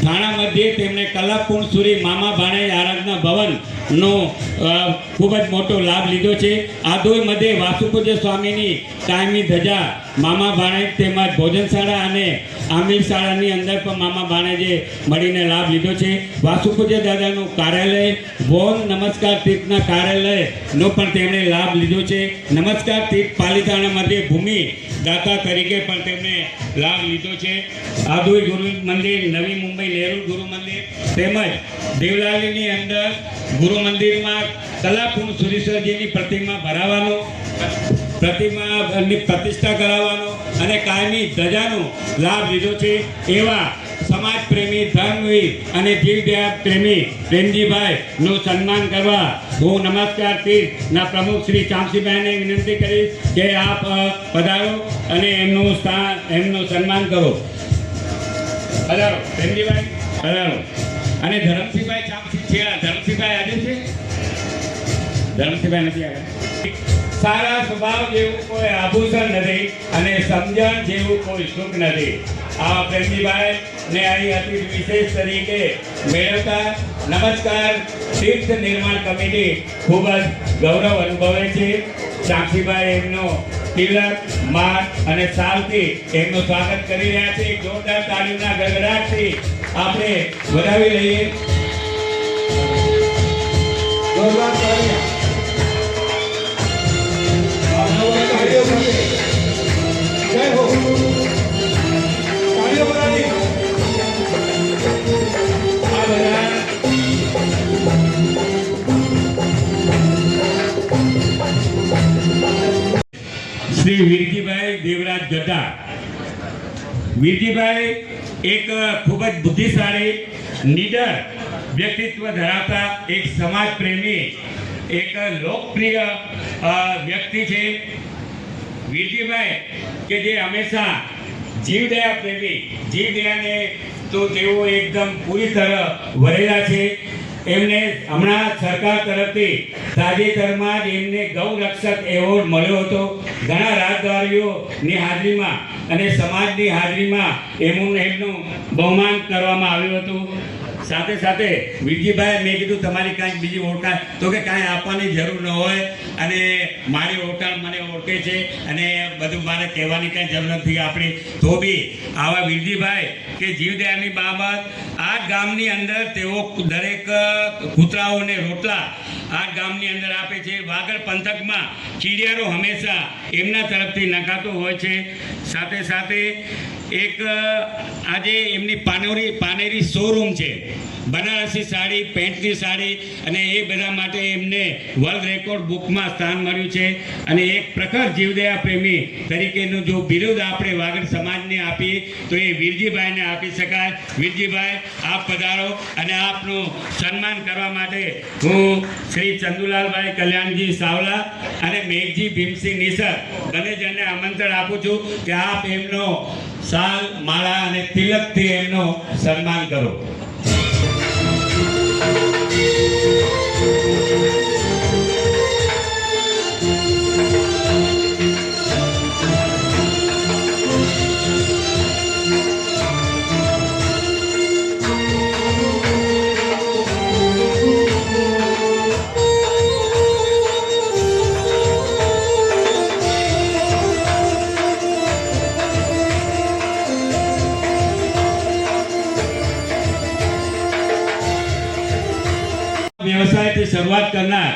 F: થાણા મધ્યે તેમણે કલાપૂર્ણ સુરી મામા ભાણેજ આરાધના ભવનનો ખૂબ જ મોટો લાભ લીધો છે. આધોઈ મધ્યે વાસુપૂજ્ય સ્વામીની કાયમી ધજા મામા ભાણેજ તેમજ ભોજનશાળા અને આમિર શાળાની અંદર પણ મામા ભાણેજે મળીને લાભ લીધો છે. વાસુપૂજ્ય દાદાનું કાર્યાલય, વોન નમસ્કાર તીર્થના કાર્યાલયનો પણ તેમણે લાભ લીધો છે. નમસ્કાર તીર્થ પાલિતાણા મધ્યે ભૂમિ દાતા તરીકે પણ તેમણે લાભ લીધો છે. આધોઈ ગુરુ મંદિર, નવી મુંબઈ નહેરુ ગુરુ મંદિર તેમજ દેવલાલીની અંદર ગુરુ મંદિરમાં કલાપૂર્ણ સુરેશ્વરજીની પ્રતિમા ભરાવાનો, પ્રતિમાની પ્રતિષ્ઠા કરાવવાનો અને કાયમી ધજાનો લાભ લીધો છે. એવા સમાજ પ્રેમી, ધર્મવીર અને જીવદયા પ્રેમી પ્રેમજીભાઈનું સન્માન કરવા હું નમસ્કાર તીર્થના પ્રમુખ શ્રી ચામસીભાઈને વિનંતી કરીશ કે આપ પધારો અને એમનું સન્માન કરો. પધારો પ્રેમજીભાઈ, પધારો. અને ધરમસિંહભાઈ ચામસી છે. ધરમસિંહભાઈ આજે છે? ધરમસિંહભાઈ નથી આવ્યા. સારા સ્વભાવ જેવું કોઈ આભૂષણ નથી અને સમજણ જેવું કોઈ સુખ નથી. આ પ્રેમજીભાઈ ને અહીં અતિ વિશેષ તરીકે મેળવતા નમસ્કાર તીર્થ નિર્માણ કમિટી ખૂબ જ ગૌરવ અનુભવે છે. ચામસીભાઈ એમનો તિલક, માટ અને શાલથી એમનું સ્વાગત કરી રહ્યા છે. જોરદાર તાળીના ગડગડાટથી આપણે વધાવી લઈએ.
A: જોરદાર તાળીઓ. તાળીઓ સાથે જય હો. તાળીઓ બરાબર.
F: આ બધા શ્રી વીરજીભાઈ દેવરાજ ગઢા. વીરજીભાઈ એક ખૂબ જ બુદ્ધિશાળી, નીડર વ્યક્તિત્વ ધરાવતા એક સમાજ પ્રેમી, એક લોકપ્રિય વ્યક્તિ છે. વીરજીભાઈ કે જે હંમેશા જીવદયા પ્રેમી, જીવદયાને તો તેઓ એકદમ પૂરી તરહ વરેલા છે. એમને હમણાં સરકાર તરફથી તાજેતરમાં જ એમને ગૌ રક્ષક એવોર્ડ મળ્યો હતો. ઘણા રાજદ્વારીઓની હાજરીમાં અને સમાજની હાજરીમાં એમનું બહુમાન કરવામાં આવ્યું હતું. સાથે સાથે વીરજીભાઈ મેં કીધું તમારી કાંઈક બીજી ઓળખાણ, તો કે કાંઈ આપવાની જરૂર ન હોય અને મારી ઓળખાણ મને ઓળખે છે અને બધું મારે કહેવાની કાંઈ જરૂર નથી આપણી. તો બી આવા વીરજીભાઈ કે જીવદયાની બાબત આ ગામની અંદર તેઓ દરેક કૂતરાઓને રોટલા આ ગામની અંદર આપે છે. વાગડ પંથકમાં ચીડિયારો હંમેશા એમના તરફથી નખાતો હોય છે. સાથે સાથે એક આજે એમની પાનેરી શોરૂમ છે. બનારસી સાડી, પેન્ટની સાડી અને એ બધા માટે એમને વર્લ્ડ રેકોર્ડ બુકમાં સ્થાન મળ્યું છે. અને એક પ્રખર જીવદયા પ્રેમી તરીકેનું જો બિરુદ આપણે વાગડ સમાજને આપીએ તો એ વીરજીભાઈને આપી શકાય. વીરજીભાઈ, આપ પધારો અને આપનું સન્માન કરવા માટે હું શ્રી ચંદુલાલભાઈ કલ્યાણજી સાવલા અને મેઘજી ભીમસિંહ નિસર બંને જણને આમંત્રણ આપું છું કે આપ એમનો શાલ, માળા અને તિલકથી એમનું સન્માન કરો. વ્યવસાયથી શરૂઆત કરનાર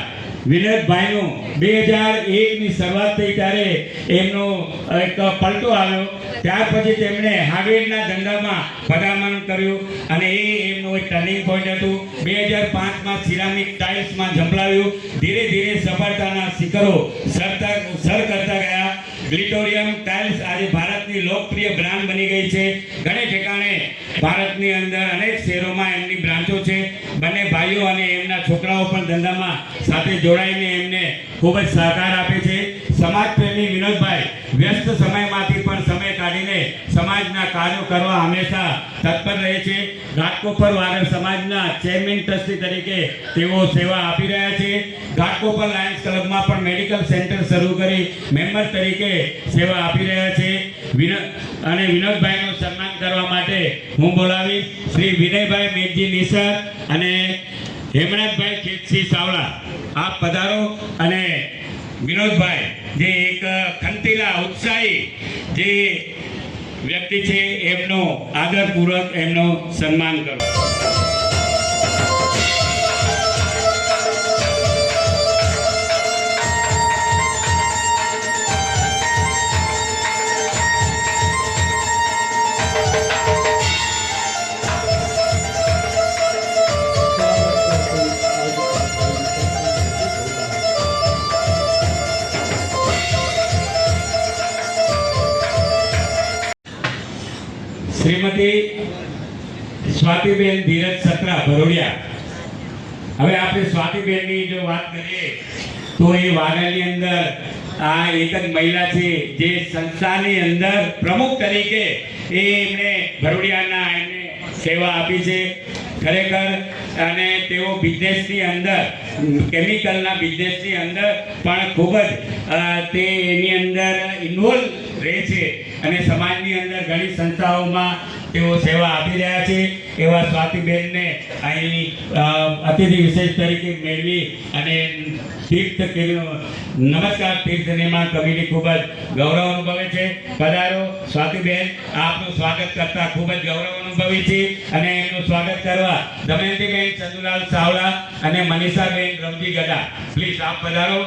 F: વિનોદભાઈનું 2001ની શરૂઆત થઈ ત્યારે એમનો એક પલટો આવ્યો. ત્યાર પછી તેમણે હાર્ડવેરના ધંધામાં પદાર્પણ કર્યું અને એ એમનું એક ટર્નિંગ પોઈન્ટ હતું. 2005માં સિરામિક ટાઇલ્સમાં ઝંપલાવ્યું. ધીરે ધીરે સફળતાના શિખરો સર કરતા ગયા. ગ્લિટોરિયમ ટાઇલ્સ આજે ભારતની લોકપ્રિય બ્રાન્ડ બની ગઈ છે. ઘણે ઠેકાણે ભારતની અંદર અનેક શહેરોમાં એમની બ્રાન્ચો છે. બંને ભાઈઓ અને એમના છોકરાઓ પણ ધંધામાં સાથે જોડાઈને એમને ખૂબ જ સહકાર આપે છે. સમાજ પ્રેમી વિનોદભાઈ વ્યસ્ત સમયમાંથી પણ સમય કાઢીને સમાજના કાર્યો કરવા હંમેશા તત્પર રહે છે. ઘાટકોપર વાગડ સમાજના ચેરમેન ટ્રસ્ટી તરીકે તેઓ સેવા આપી રહ્યા છે. ઘાટકોપર લાયન્સ ક્લબમાં પણ મેડિકલ સેન્ટર શરૂ કરી મેમ્બર તરીકે સેવા આપી રહ્યા છે. અને વિનોદભાઈનું સન્માન કરવા માટે હું બોલાવીશ શ્રી વિનયભાઈ મેઘજી નિસર અને હેમનાથભાઈ ખેતસિંહ સાવલા. આપ પધારો અને વિનોદભાઈ જે એક ખંતીલા ઉત્સાહી જે વ્યક્તિ છે એમનો આદરપૂર્વક એમનું સન્માન કરો. શ્રીમતી સ્વાતિબેન ધીરજ સત્રા ભરોડિયા. હવે આપણે સ્વાતિબેનની જો વાત કરીએ તો એ વાગડની અંદર આ એક જ મહિલા છે જે સંસ્થાની અંદર પ્રમુખ તરીકે એમણે ભરોડિયાના એમને સેવા આપી છે. ખરેખર અને તેઓ બિઝનેસની અંદર કેમિકલના બિઝનેસની અંદર પણ ખૂબ જ તે એની અંદર ઇન્વોલ્વ રહે છે અને સમાજની અંદર ઘણી સંસ્થાઓમાં તેઓ સેવા આપી રહ્યા છે. એવા સ્વાતિબેનને અહીં અતિથિ વિશેષ તરીકે મેળવી અને નમસ્કાર તીર્થ નિર્માણ કમિટી ખૂબ જ ગૌરવ અનુભવે છે. પધારો સ્વાતિબેન, આપનું સ્વાગત કરતા ખૂબ જ ગૌરવ અનુભવી છે અને એમનું સ્વાગત કરવા દમયંતીબેન ચંદુલાલ સાવલા અને મનીષાબેન રમજી ગડા, પ્લીઝ આપ પધારો.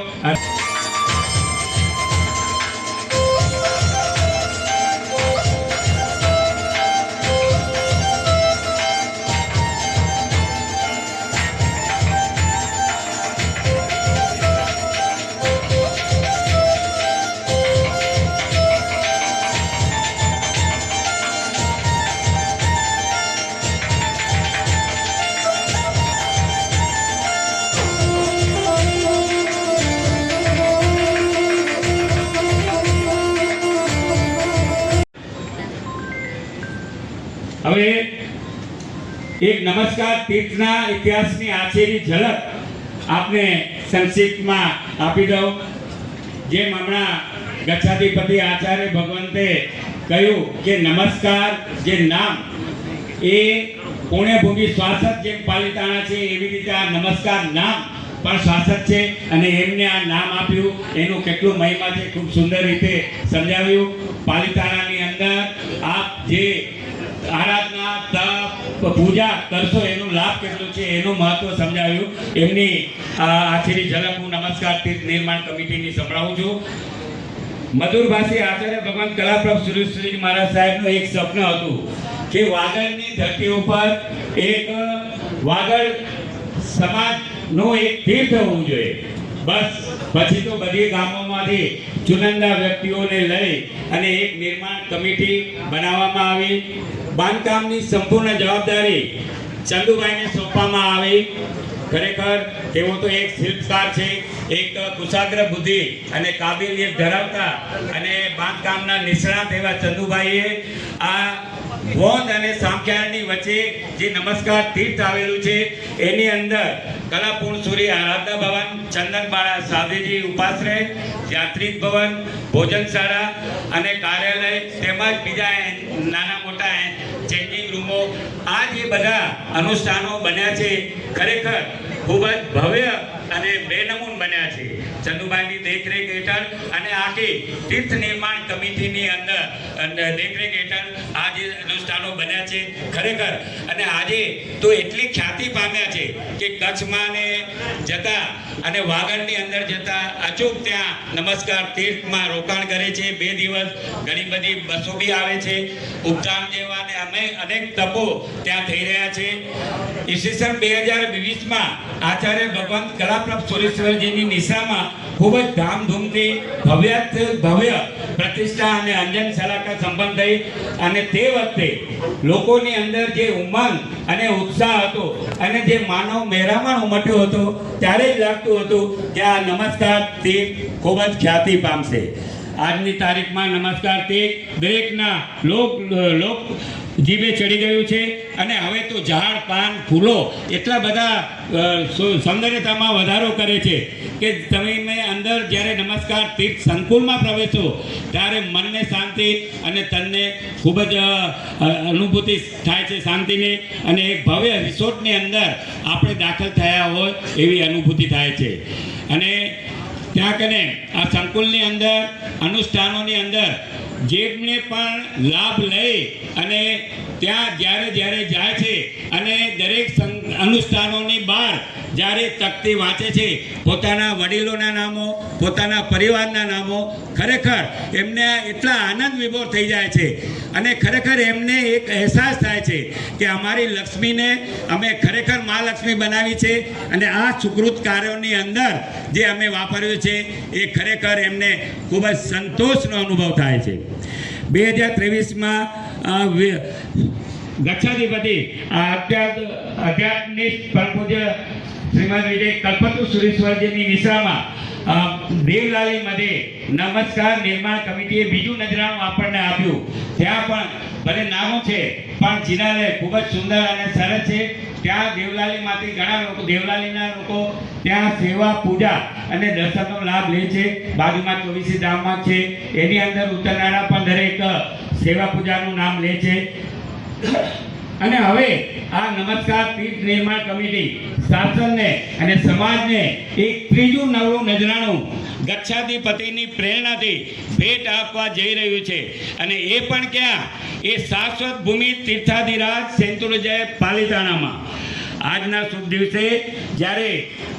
F: હવે એક નમસ્કાર તીર્થના ઇતિહાસની આછેરી ઝલક આપને સંક્ષિપ્તમાં આપી દઉં. જેમ હમણાં ગચ્છાધિપતિ આચાર્ય ભગવંતે કહ્યું કે નમસ્કાર જે નામ એ પુણ્યભૂમિ શાસક જેમ પાલિતાણા છે એવી રીતે આ નમસ્કાર નામ પણ શાસક છે અને એમને આ નામ આપ્યું એનું કેટલું મહિમા છે ખૂબ સુંદર રીતે સમજાવ્યું. પાલિતાણાની અંદર આપ જે આરાધના તપ પૂજા કરશો એનો લાભ કેટલો છે એનું મહત્વ સમજાવ્યું. એમની આછેરી ઝલક હું નમસ્કાર તીર્થ નિર્માણ કમિટીની સંભળાવું છું. મધુરભાષી આચાર્ય ભગવાન કલાપ્રભ સુરેશ્વરી મહારાજ સાહેબનું એક સ્વપ્ન હતું કે વાગડની ધરતી ઉપર એક વાગડ સમાજનું એક તીર્થ હોવું જોઈએ. બસ પછી તો બધી ગામોમાંથી ચુનંદા વ્યક્તિઓને લઈ અને એક નિર્માણ કમિટી બનાવવામાં આવી. બાંધકામની સંપૂર્ણ જવાબદારી ચંદુભાઈને સોંપવામાં આવી. ખરેખર તેઓ તો એક શિલ્પકાર છે, એક કુશાગ્ર બુદ્ધિ અને કાબિલિયત ધરાવતા અને બાંધકામના નિષ્ણાત એવા ચંદુભાઈએ આ ગોંદ અને સામખ્યાળની વચ્ચે જે નમસ્કાર તીર્થ આવેલું છે એની અંદર કલાપૂર્ણ સૂર્ય આરાધના ભવન, ચંદનબાળા સાધુજી ઉપાશ્રય, યાત્રિક ભવન, ભોજનશાળા અને કાર્યાલય તેમજ બીજા નાના મોટા ચેન્જિંગ રૂમો, આ જે બધા અનુષ્ઠાનો બન્યા છે ખરેખર ખૂબ જ ભવ્ય અને બેનમૂન બન્યા છે ચંદુભાઈની દેખરેખ હેઠળ અને આખી તીર્થ નિર્માણ કમિટીની અંદર દેખરેખ હેઠળ આ જે અનુષ્ઠાનો બન્યા છે ખરેખર. અને આજે તો એટલી ખ્યાતિ પામ્યા છે કે કચ્છમાં ને જતા અને વાગડની અંદર જતા અચૂક ત્યાં નમસ્કાર તીર્થમાં રોકાણ કરે છે. 2 દિવસ ઘણી બધી બસો બી આવે છે. ઉપધામ જેવા ને અમે અનેક તપો ત્યાં થઈ રહ્યા છે. ઈસવીસન 2020માં આચાર્ય ભગવંત કલા પ્રભુ સુરેશ્વરજીની નિશામાં ખૂબ જ ધામધૂમથી ભવ્ય પ્રતિષ્ઠા અને અંજન શલાકા સંપન્ન થઈ. અને તે વખતે લોકોની અંદર જે ઉમંગ અને ઉત્સાહ હતો અને જે માનવ મહેરામણ ઉમટ્યો હતો, ત્યારે જ લાગતું હતું કે આ નમસ્કાર તીર્થ ખૂબ જ ખ્યાતિ પામશે. આજની તારીખમાં નમસ્કાર તીર્થ દરેકના લોક જીભે ચડી ગયું છે. અને હવે તો ઝાડ પાન ફૂલો એટલા બધા સૌંદર્યતામાં વધારો કરે છે કે તમે અંદર જ્યારે નમસ્કાર તીર્થ સંકુલમાં પ્રવેશો ત્યારે મનને શાંતિ અને તનને ખૂબ જ અનુભૂતિ થાય છે શાંતિની. અને એક ભવ્ય રિસોર્ટની અંદર આપણે દાખલ થયા હોય એવી અનુભૂતિ થાય છે. અને ત્યાં કને આ સંકુલની અંદર અનુષ્ઠાનોની અંદર જેમને પણ લાભ લઈ અને ત્યાં જ્યારે જાય છે અને દરેક અનુષ્ઠાનોની બહાર જ્યારે તકતી વાંચે છે પોતાના વડીલોના નામો, પોતાના પરિવારના નામો, ખરેખર એમને એટલા આનંદ વિભોર થઈ જાય છે. અને ખરેખર એમને એક અહેસાસ થાય છે કે અમારી લક્ષ્મીને અમે ખરેખર મહાલક્ષ્મી બનાવી છે. અને આ સુકૃત કાર્યોની અંદર જે અમે વાપર્યું છે એ ખરેખર એમને ખૂબ જ સંતોષનો અનુભવ થાય છે. 2023માં ગચ્છાધિપતિ આધ્યાત્મિક પરમ પૂજ્ય શ્રીમદ વિજય કલ્પતરુ સુરેશ્વરજીની નિશ્રામાં દેવલાલી મધ્યે નમસ્કાર નિર્માણ કમિટીએ બીજું નજરાણું આપણને આપ્યું. ત્યાં પણ ભલે નાનું છે પણ જિનાલય ખૂબ જ સુંદર અને સરસ છે. ત્યાં દેવલાલીમાંથી ઘણા લોકો, દેવલાલીના લોકો ત્યાં સેવા પૂજા અને દર્શનનો લાભ લે છે. બાજુમાં 24 ધામમાં છે એની અંદર ઉતરનારા પણ દરેક સેવા પૂજાનું નામ લે છે. અને હવે આ નમસ્કાર તીર્થ નિર્માણ કમિટી શાસનને અને સમાજને એક ત્રીજું નવું નજરાણું ગચ્છાધિપતિની પ્રેરણાથી ભેટ આપવા જઈ રહ્યું છે. અને એ પણ ક્યાં? એ શાશ્વત ભૂમિ તીર્થાધિરાજ સેંતુરજય પાલિતાણામાં. આજના શુભ દિવસે જ્યારે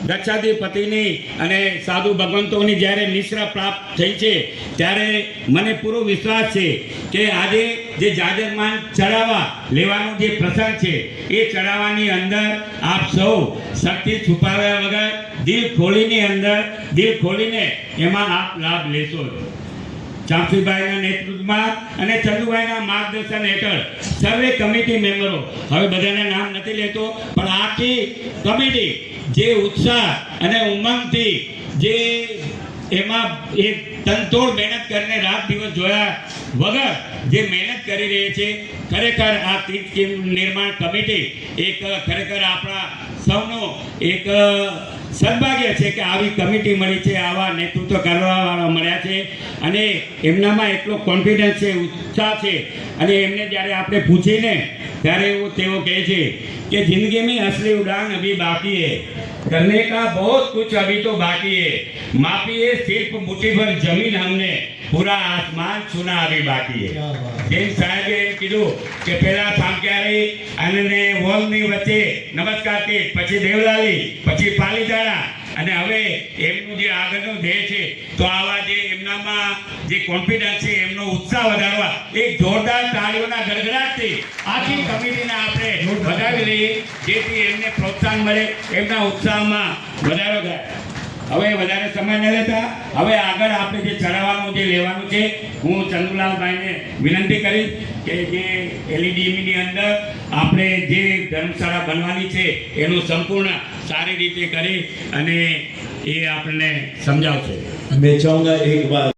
F: ગચ્છાધિપતિની અને સાધુ ભગવંતોની જ્યારે નિશ્રા પ્રાપ્ત થઈ છે ત્યારે મને પૂરો વિશ્વાસ છે કે આજે જે જાજરમાન ચડાવવા લેવાનો જે પ્રસંગ છે એ ચડાવવાની અંદર આપ સૌ શક્તિ છુપાવ્યા વગર દિલ ખોલીને એમાં આપ લાભ લેશો. ચાંપસીભાઈના નેતૃત્વમાં અને ચંદુભાઈના માર્ગદર્શન હેઠળ સર્વે કમિટી મેમ્બરો, હવે બધાના નામ નથી લેતો, પણ આખી કમિટી જે ઉત્સાહ અને ઉમંગથી જે એમાં એક તનતોડ મહેનત કરીને રાત દિવસ જોયા વગર જે મહેનત કરી રહી છે, ખરેખર આ તીર્થ નિર્માણ કમિટી એક ખરેખર આપણા સૌનો એક સદભાગ્ય છે કે આવી કમિટી મળી છે, આવા નેતૃત્વ કરવાવાળા મળ્યા છે. અને એમનામાં એટલો કોન્ફિડન્સ છે, ઉત્સાહ છે. અને એમને જ્યારે આપણે પૂછીને ત્યારે તેઓ કહે છે कि जिंदगी में असली उड़ान अभी बाकी है, करने का बहुत कुछ अभी तो बाकी है, मापी है सिर्फ मुट्ठी भर जमीन, हमने पूरा आसमान छूना अभी बाकी है. જેમ સાહેબે એમ કીધું કે પહેલા સામક્યારી અને વોલની વચ્ચે નમસ્કારથી, પછી દેવલાલી, પછી પાલીતાણા, અને હવે એમનું જે આગળનું ધ્યેય છે, તો આવા જે એમનામાં જે કોન્ફિડન્સ છે, એમનો ઉત્સાહ વધારવા એક જોરદાર તાળીઓના ગડગડાટથી આખી કમિટીને આપણે વધાવી લઈએ, જેથી એમને પ્રોત્સાહન મળે, એમના ઉત્સાહમાં વધારો થાય. હવે વધારે સમય ન લેતા હવે આગળ આપણે જે ચડાવવાનું જે લેવાનું છે, હું ચંદુલાલભાઈને વિનંતી કરીશ કે જે એલઈડીની અંદર આપણે જે ધર્મશાળા બનવાની છે એનું સંપૂર્ણ સારી રીતે કરી અને એ આપણને સમજાવશે.
A: मैं चाहूंगा एक बार